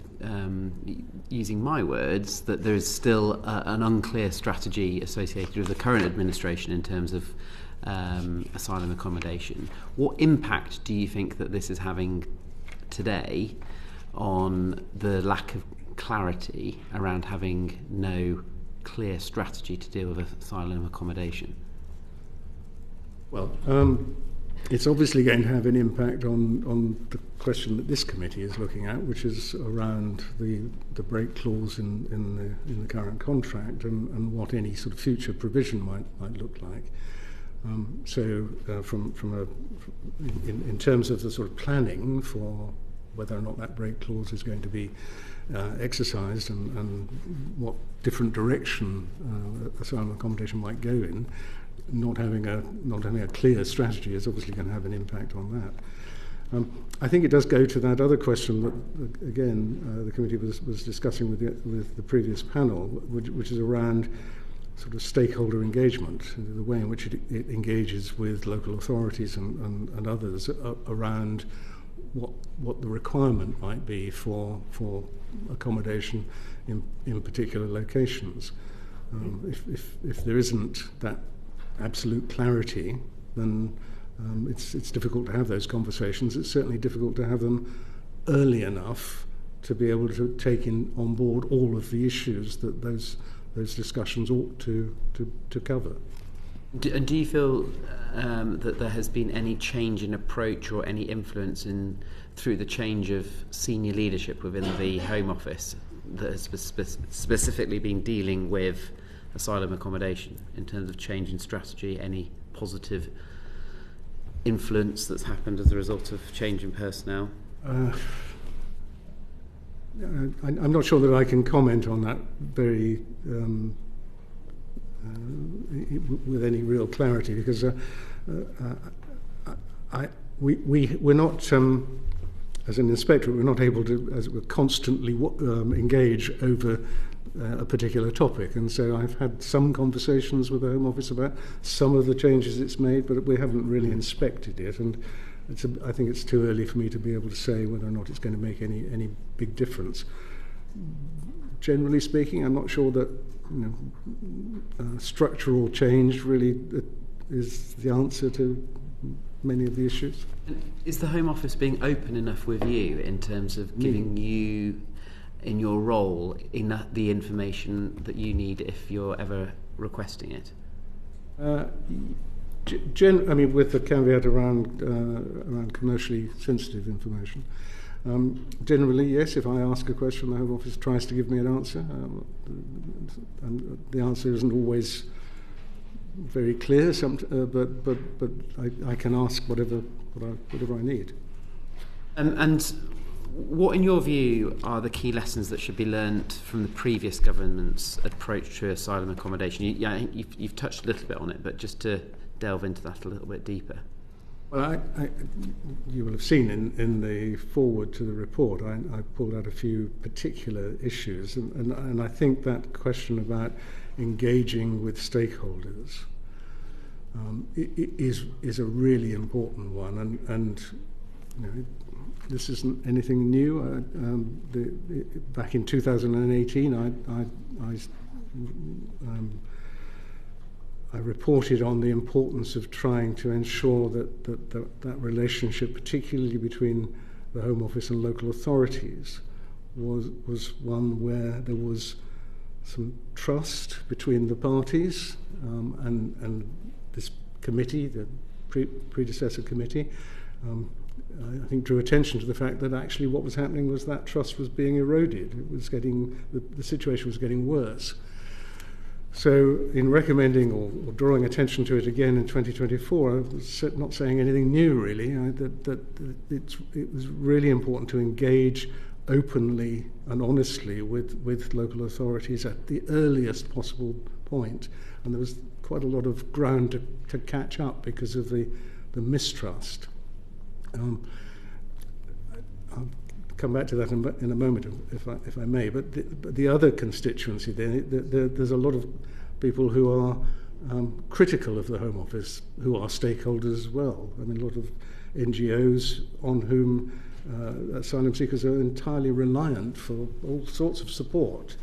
using my words, that there is still an unclear strategy associated with the current administration in terms of asylum accommodation. What impact do you think that this is having today on the lack of clarity around having no clear strategy to deal with asylum accommodation? Well, it's obviously going to have an impact on the question that this committee is looking at, which is around the break clause in the current contract and what any sort of future provision might look like. In terms of the sort of planning for whether or not that break clause is going to be exercised and what different direction asylum accommodation might go in, not having a clear strategy is obviously going to have an impact on that. I think it does go to that other question that, again, the committee was discussing with the previous panel, which is around sort of stakeholder engagement, the way in which it engages with local authorities and others around what the requirement might be for accommodation in particular locations. If there isn't that absolute clarity, then it's difficult to have those conversations. It's certainly difficult to have them early enough to be able to take on board all of the issues that those discussions ought to cover. And do you feel that there has been any change in approach or any influence through the change of senior leadership within the Home Office that has specifically been dealing with asylum accommodation in terms of change in strategy, any positive influence that's happened as a result of change in personnel? I'm not sure that I can comment on that very with any real clarity, because we're not, as an inspector, we're not able to, as it were, constantly engage over a particular topic. And so I've had some conversations with the Home Office about some of the changes it's made, but we haven't really inspected it. And I think it's too early for me to be able to say whether or not it's going to make any big difference. Generally speaking, I'm not sure that structural change really is the answer to many of the issues. And is the Home Office being open enough with you in terms of giving you, in your role, in the information that you need if you're ever requesting it? With the caveat around commercially sensitive information. Generally, yes, if I ask a question, the Home Office tries to give me an answer. And the answer isn't always very clear, but I can ask whatever I need. And what, in your view, are the key lessons that should be learnt from the previous government's approach to asylum accommodation? I think you've touched a little bit on it, but just to delve into that a little bit deeper. Well, you will have seen in the foreword to the report, I pulled out a few particular issues, and I think that question about engaging with stakeholders is a really important one, and this isn't anything new. Back in 2018, I reported on the importance of trying to ensure that relationship, particularly between the Home Office and local authorities, was one where there was some trust between the parties, and this committee, the predecessor committee, I think drew attention to the fact that actually what was happening was that trust was being eroded. It was the situation was getting worse. So in recommending or drawing attention to it again in 2024, I was not saying anything new really, that it was really important to engage openly and honestly with local authorities at the earliest possible point. And there was quite a lot of ground to catch up because of the mistrust. I'll come back to that in a moment, if I may. But the other constituency there's a lot of people who are critical of the Home Office, who are stakeholders as well. I mean, a lot of NGOs on whom asylum seekers are entirely reliant for all sorts of support,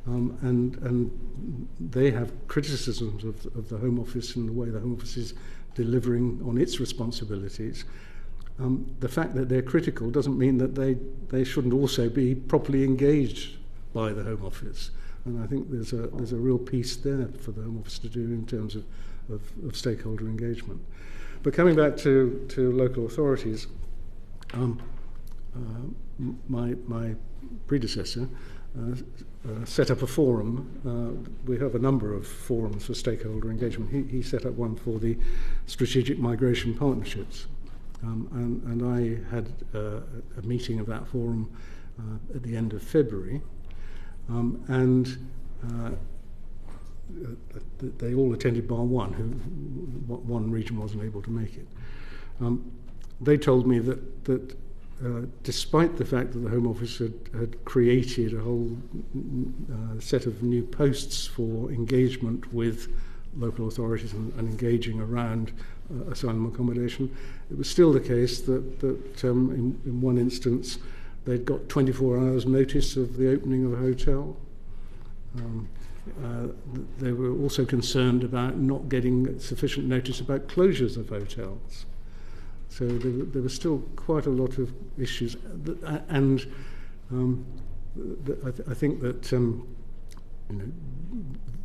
and they have criticisms of the Home Office and the way the Home Office is delivering on its responsibilities. The fact that they're critical doesn't mean that they shouldn't also be properly engaged by the Home Office. And I think there's a real piece there for the Home Office to do in terms of stakeholder engagement. But coming back to local authorities, my predecessor set up a forum. We have a number of forums for stakeholder engagement. He set up one for the strategic migration partnerships. And I had a meeting of that forum at the end of February, and they all attended bar one. One region wasn't able to make it. They told me that despite the fact that the Home Office had created a whole set of new posts for engagement with local authorities and engaging around asylum accommodation, it was still the case that in one instance they'd got 24 hours notice of the opening of a hotel. They were also concerned about not getting sufficient notice about closures of hotels. So there was still quite a lot of issues, and I think that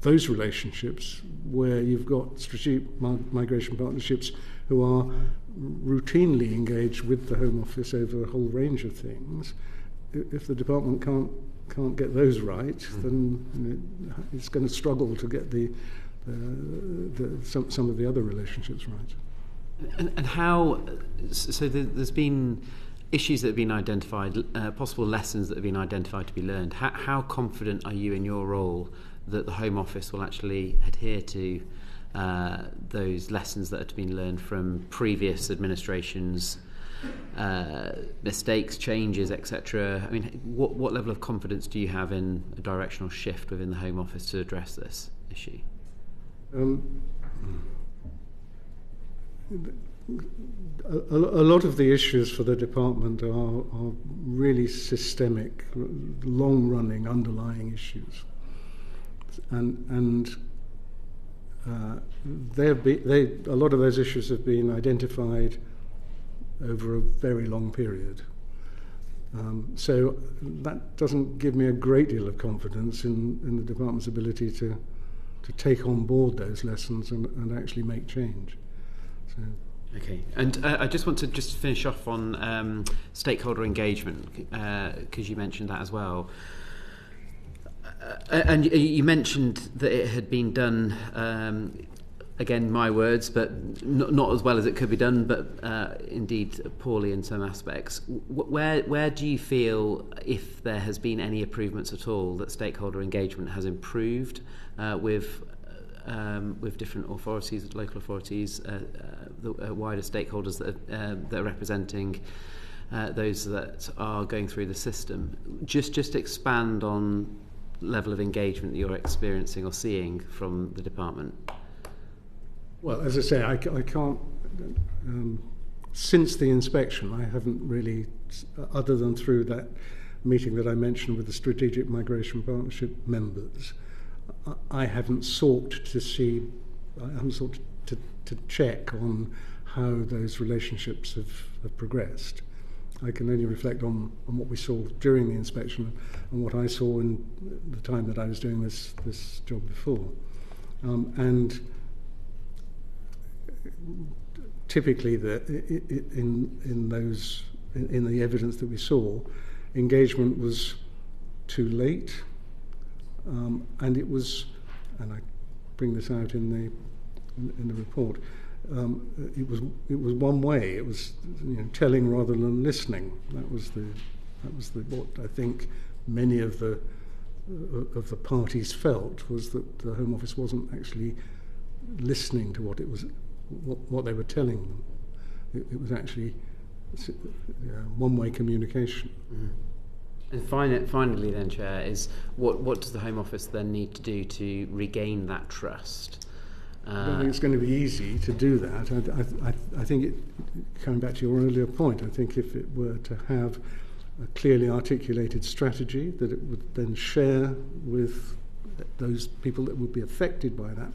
those relationships where you've got strategic migration partnerships who are routinely engaged with the Home Office over a whole range of things, if the department can't get those right, then it's going to struggle to get some of the other relationships right. And how? So there's been issues that have been identified, possible lessons that have been identified to be learned, how confident are you in your role that the Home Office will actually adhere to those lessons that have been learned from previous administrations, mistakes, changes, etc.? I mean, what level of confidence do you have in a directional shift within the Home Office to address this issue? A lot of the issues for the department are really systemic, long-running, underlying issues, and a lot of those issues have been identified over a very long period. So that doesn't give me a great deal of confidence in the department's ability to take on board those lessons and actually make change. So. Okay, and I just want to finish off on stakeholder engagement, because you mentioned that as well. And you mentioned that it had been done, again, my words, but not as well as it could be done, but indeed poorly in some aspects. Where do you feel, if there has been any improvements at all, that stakeholder engagement has improved with different authorities, local authorities, the wider stakeholders that are representing those that are going through the system? Just expand on level of engagement that you're experiencing or seeing from the department. Well, as I say, I can't. Since the inspection, I haven't really, other than through that meeting that I mentioned with the Strategic Migration Partnership members, I haven't sought to check on how those relationships have progressed. I can only reflect on what we saw during the inspection and what I saw in the time that I was doing this job before. And typically, in the evidence that we saw, engagement was too late, and it was, and I bring this out in the report. It was one way. It was telling rather than listening. That was what I think many of the parties felt, was that the Home Office wasn't actually listening to what they were telling them. It was actually one-way communication. Mm. And finally then, Chair, is what does the Home Office then need to do to regain that trust? I don't think it's going to be easy to do that. I think, coming back to your earlier point, I think if it were to have a clearly articulated strategy that it would then share with those people that would be affected by that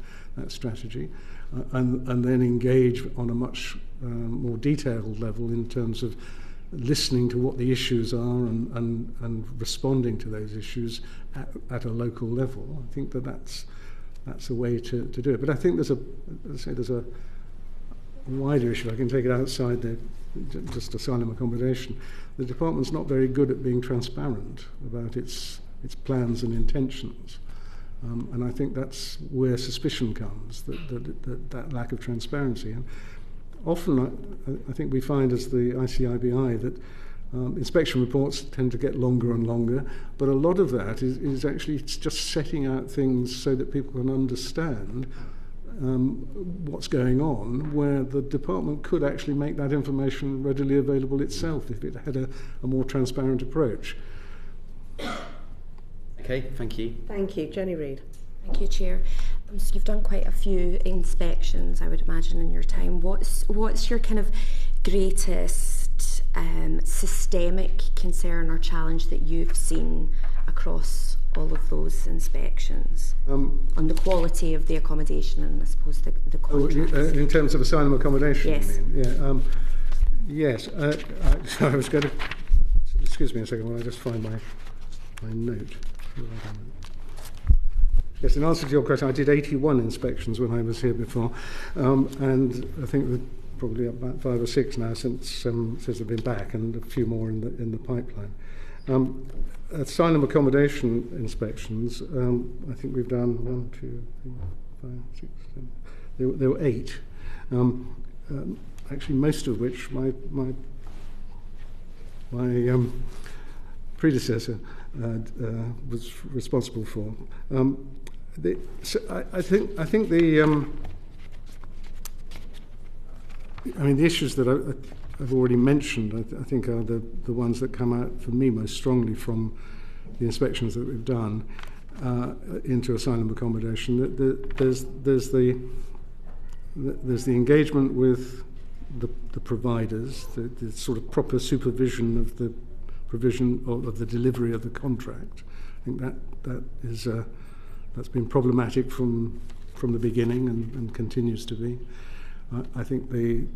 strategy, and then engage on a much more detailed level in terms of listening to what the issues are and responding to those issues at a local level. I think that's a way to do it. But I think there's a wider issue. I can take it outside just asylum accommodation. The department's not very good at being transparent about its plans and intentions. And I think that's where suspicion comes, that lack of transparency. And often I think we find as the ICIBI that inspection reports tend to get longer and longer, but a lot of that is actually just setting out things so that people can understand what's going on, where the department could actually make that information readily available itself if it had a more transparent approach. Okay, thank you. Thank you. Jenny Reid. Thank you, Chair. So you've done quite a few inspections, I would imagine, in your time. What's your kind of greatest systemic concern or challenge that you've seen across all of those inspections on the quality of the accommodation and I suppose the contracts? In terms of asylum accommodation, yes. You mean? Yeah. Yes. So I was going to. Excuse me a second while I just find my note. Yes, in answer to your question, I did 81 inspections when I was here before, and I think we're probably about 5 or 6 now since I've been back, and a few more in the pipeline. Asylum accommodation inspections, I think we've done 1, 2, 3, 5, 6, 7. There were 8. Actually, most of which my my predecessor was responsible for. I think the the issues that I've already mentioned, I think, are the ones that come out for me most strongly from the inspections that we've done into asylum accommodation. There's the engagement with the providers, the sort of proper supervision of the provision of the delivery of the contract. I think that's been problematic from the beginning and continues to be. I think the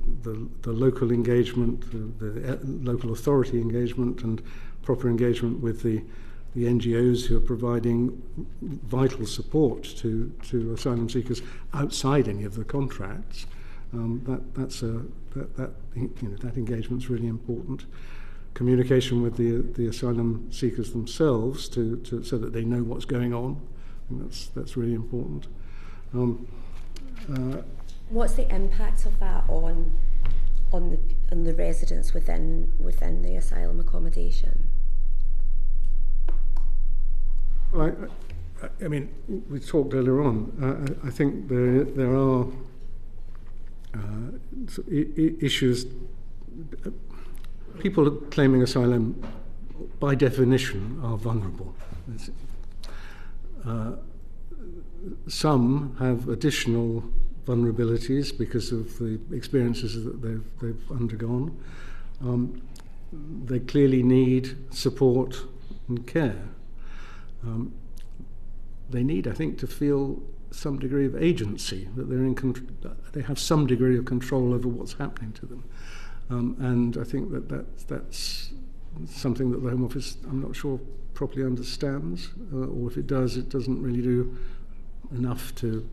local engagement, the local authority engagement, and proper engagement with the NGOs who are providing vital support to asylum seekers outside any of the contracts, that engagement's really important. Communication with the asylum seekers themselves so that they know what's going on. I think that's really important. What's the impact of that on the residents within the asylum accommodation? Well, I mean, we talked earlier on. I think there are issues. People claiming asylum, by definition, are vulnerable. Some have additional vulnerabilities because of the experiences that they've undergone. They clearly need support and care. They need, I think, to feel some degree of agency, that they have some degree of control over what's happening to them. And I think that's something that the Home Office, I'm not sure, properly understands, or if it does, it doesn't really do enough to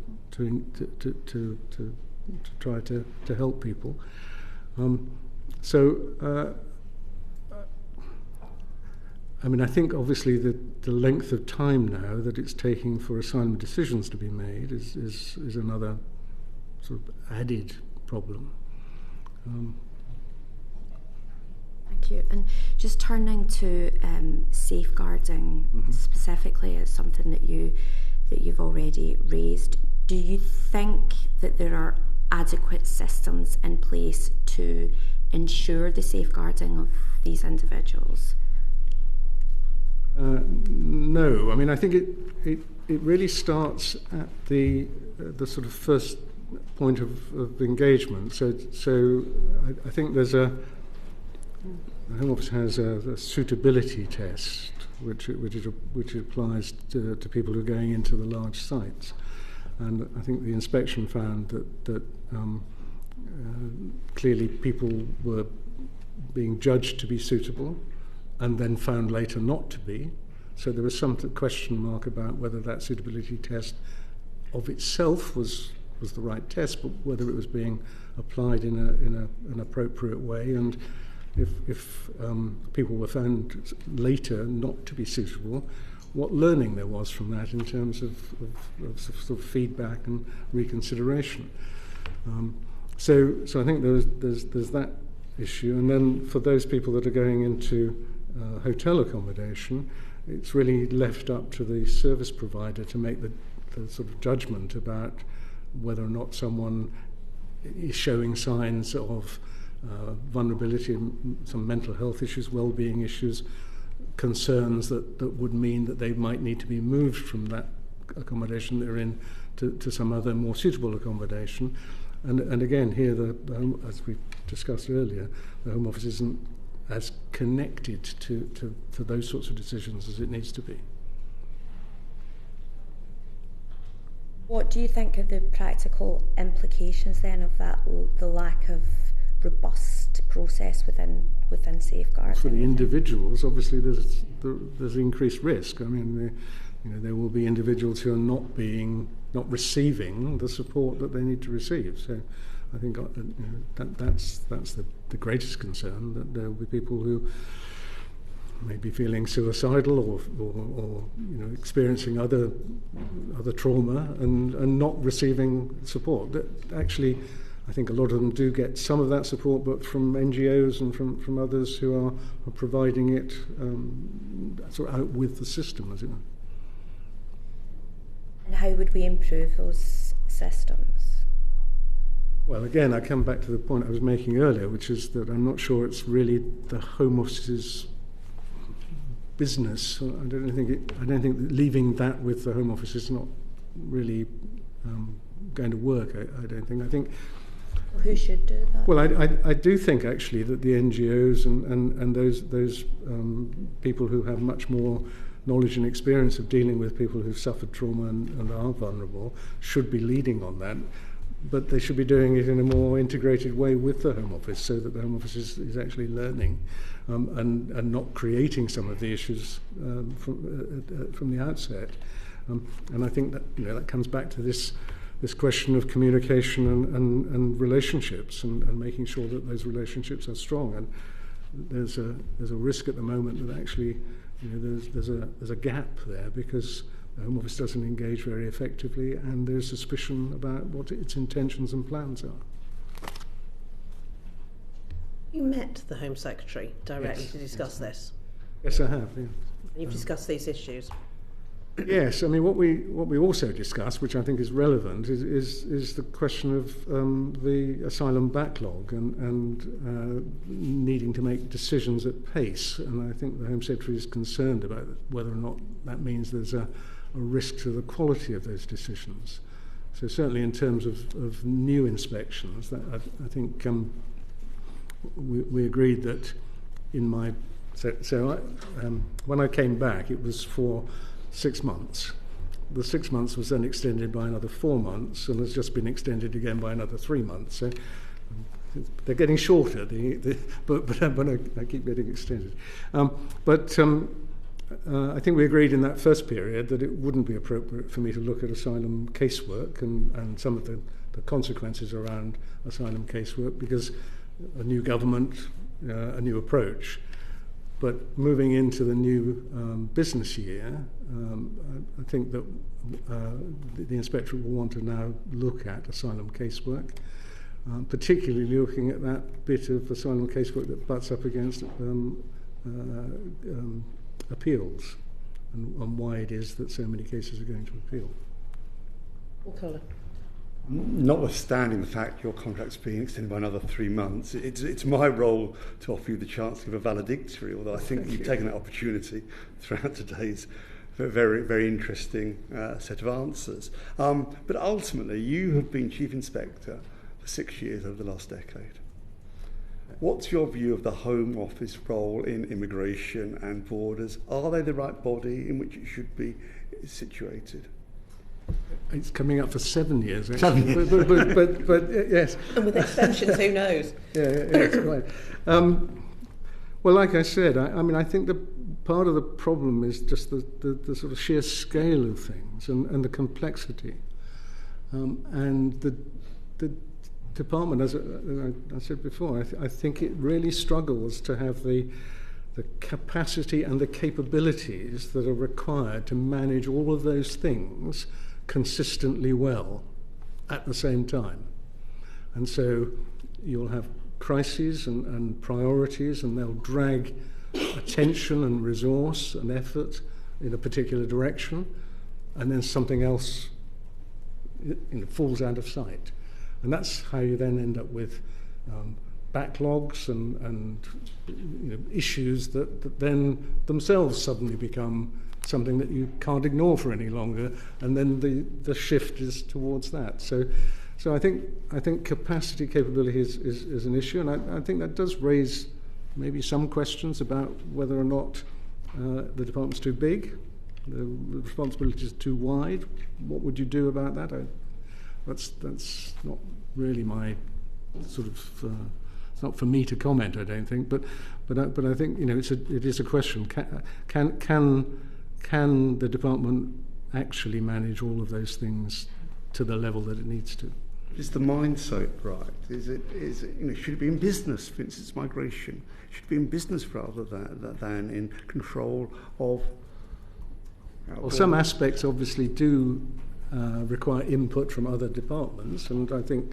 try to help people. I think obviously the length of time now that it's taking for asylum decisions to be made is another sort of added problem. Thank you. And just turning to safeguarding specifically, as something that you've already raised. Do you think that there are adequate systems in place to ensure the safeguarding of these individuals? No. I think it really starts at the sort of first point of engagement. So I think the Home Office has a suitability test which applies to people who are going into the large sites, and I think the inspection found that clearly people were being judged to be suitable and then found later not to be. So there was some question mark about whether that suitability test of itself was the right test, but whether it was being applied in an appropriate way. And if people were found later not to be suitable, what learning there was from that in terms of sort of feedback and reconsideration. So I think there's that issue. And then for those people that are going into hotel accommodation, it's really left up to the service provider to make the sort of judgment about whether or not someone is showing signs of vulnerability, some mental health issues, well-being issues, concerns that would mean that they might need to be moved from that accommodation they're in to some other more suitable accommodation. And again, here, as we discussed earlier, the Home Office isn't as connected to those sorts of decisions as it needs to be. What do you think are the practical implications then of that, the lack of robust process within safeguarding? For the individuals, obviously, there's increased risk. I mean, there will be individuals who are not receiving the support that they need to receive. So I think that's the greatest concern, that there will be people who may be feeling suicidal or experiencing other trauma and not receiving support. That actually, I think a lot of them do get some of that support, but from NGOs and from others who are providing it sort of out with the system, as it were. And how would we improve those systems? Well, again, I come back to the point I was making earlier, which is that I'm not sure it's really the Home Office's business. I don't think that leaving that with the Home Office is not really going to work. I don't think. I think. Who should do that? Well, I do think actually that the NGOs and those people who have much more knowledge and experience of dealing with people who've suffered trauma and are vulnerable should be leading on that. But they should be doing it in a more integrated way with the Home Office, so that the Home Office is actually learning and not creating some of the issues from the outset. And I think that that comes back to this question of communication and relationships and making sure that those relationships are strong. And there's a risk at the moment that actually there's a gap there, because the Home Office doesn't engage very effectively, and there's suspicion about what its intentions and plans are. You met the Home Secretary directly Yes. to discuss this. Yes, I have. Yeah. You've discussed these issues. Yes, I mean what we also discussed, which I think is relevant, is the question of the asylum backlog and needing to make decisions at pace. And I think the Home Secretary is concerned about whether or not that means there's a risk to the quality of those decisions. So certainly in terms of new inspections, that I think we agreed that in my when I came back, it was for 6 months. The 6 months was then extended by another 4 months, and has just been extended again by another 3 months. So they're getting shorter, but I keep getting extended. I think we agreed in that first period that it wouldn't be appropriate for me to look at asylum casework and some of the consequences around asylum casework, because a new government, a new approach. But moving into the new business year, I think that the Inspectorate will want to now look at asylum casework, particularly looking at that bit of asylum casework that butts up against appeals and why it is that so many cases are going to appeal. Colin. Notwithstanding the fact your contract's being extended by another 3 months, it's my role to offer you the chance to give a valedictory, although I think you've taken that opportunity throughout today's very, very interesting set of answers. But ultimately, you have been Chief Inspector for 6 years over the last decade. What's your view of the Home Office role in immigration and borders? Are they the right body in which it should be situated? It's coming up for 7 years, actually. 7 years. But yes. And with extensions, who knows? Yes, right. Well, like I said, I think the part of the problem is just the sort of sheer scale of things and the complexity. And the department, as I said before, I think it really struggles to have the capacity and the capabilities that are required to manage all of those things consistently well at the same time. And so you'll have crises and priorities, and they'll drag attention and resource and effort in a particular direction, and then something else falls out of sight. And that's how you then end up with backlogs and issues that then themselves suddenly become something that you can't ignore for any longer, and then the shift is towards that. So I think capacity, capability is an issue, and I think that does raise maybe some questions about whether or not the department's too big, the responsibility is too wide. What would you do about that? That's not really my sort of. It's not for me to comment, I don't think. But I think it is a question. Can the department actually manage all of those things to the level that it needs to? Is the mindset right? Is it should it be in business, for instance, migration? Should it be in business rather than in control of? Well, some aspects obviously do require input from other departments, and I think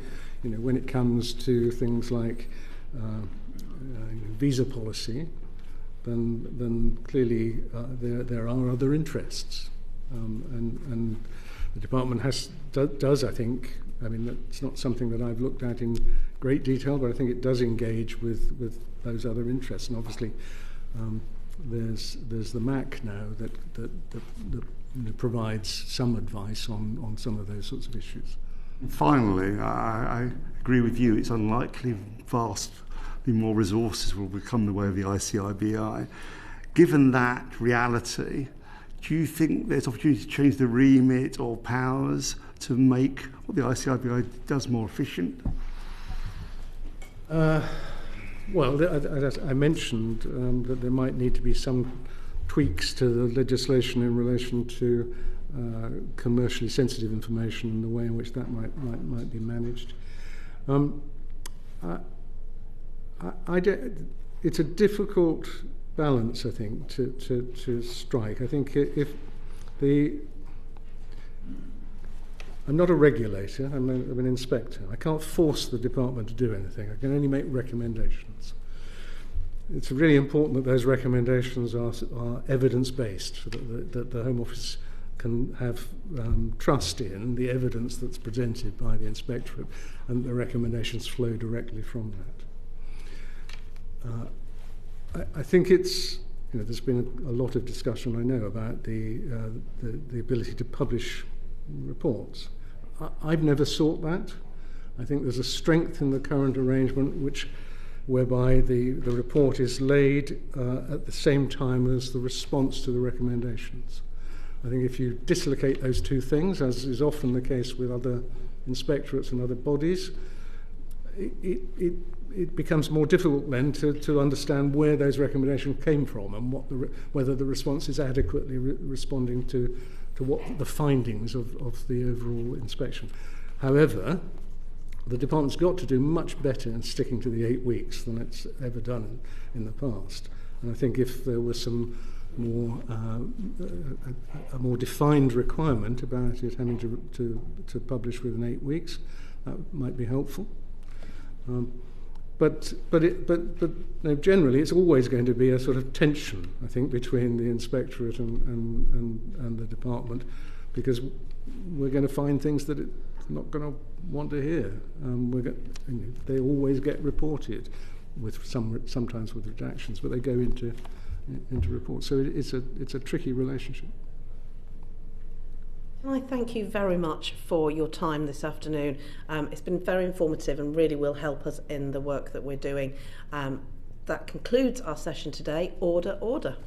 when it comes to things like visa policy, then clearly there are other interests, and the department does, I think. I mean, it's not something that I've looked at in great detail, but I think it does engage with those other interests. And obviously, there's the MAC now that provides some advice on some of those sorts of issues. Finally, I agree with you. It's unlikely vastly more resources will become the way of the ICIBI. Given that reality, do you think there's opportunity to change the remit or powers to make what the ICIBI does more efficient? Well, as I mentioned, that there might need to be some tweaks to the legislation in relation to commercially sensitive information and the way in which that might be managed. It's a difficult balance, I think, to strike. I think I'm not a regulator, I'm an inspector. I can't force the department to do anything. I can only make recommendations. It's really important that those recommendations are evidence-based, that the Home Office can have trust in the evidence that's presented by the inspectorate, and the recommendations flow directly from that. I think it's, there's been a lot of discussion, I know, about the ability to publish reports. I've never sought that. I think there's a strength in the current arrangement whereby the report is laid at the same time as the response to the recommendations. I think if you dislocate those two things, as is often the case with other inspectorates and other bodies, it becomes more difficult then to understand where those recommendations came from and whether the response is adequately responding to what the findings of the overall inspection. However, the department's got to do much better in sticking to the 8 weeks than it's ever done in the past. And I think if there was some a more defined requirement about it having to publish within 8 weeks, that might be helpful. But generally, it's always going to be a sort of tension, I think, between the inspectorate and the department, because we're going to find things that it's not going to want to hear. They always get reported, sometimes with redactions, but they go into reports. So it's a tricky relationship. Can I thank you very much for your time this afternoon? It's been very informative and really will help us in the work that we're doing. That concludes our session today. Order, order.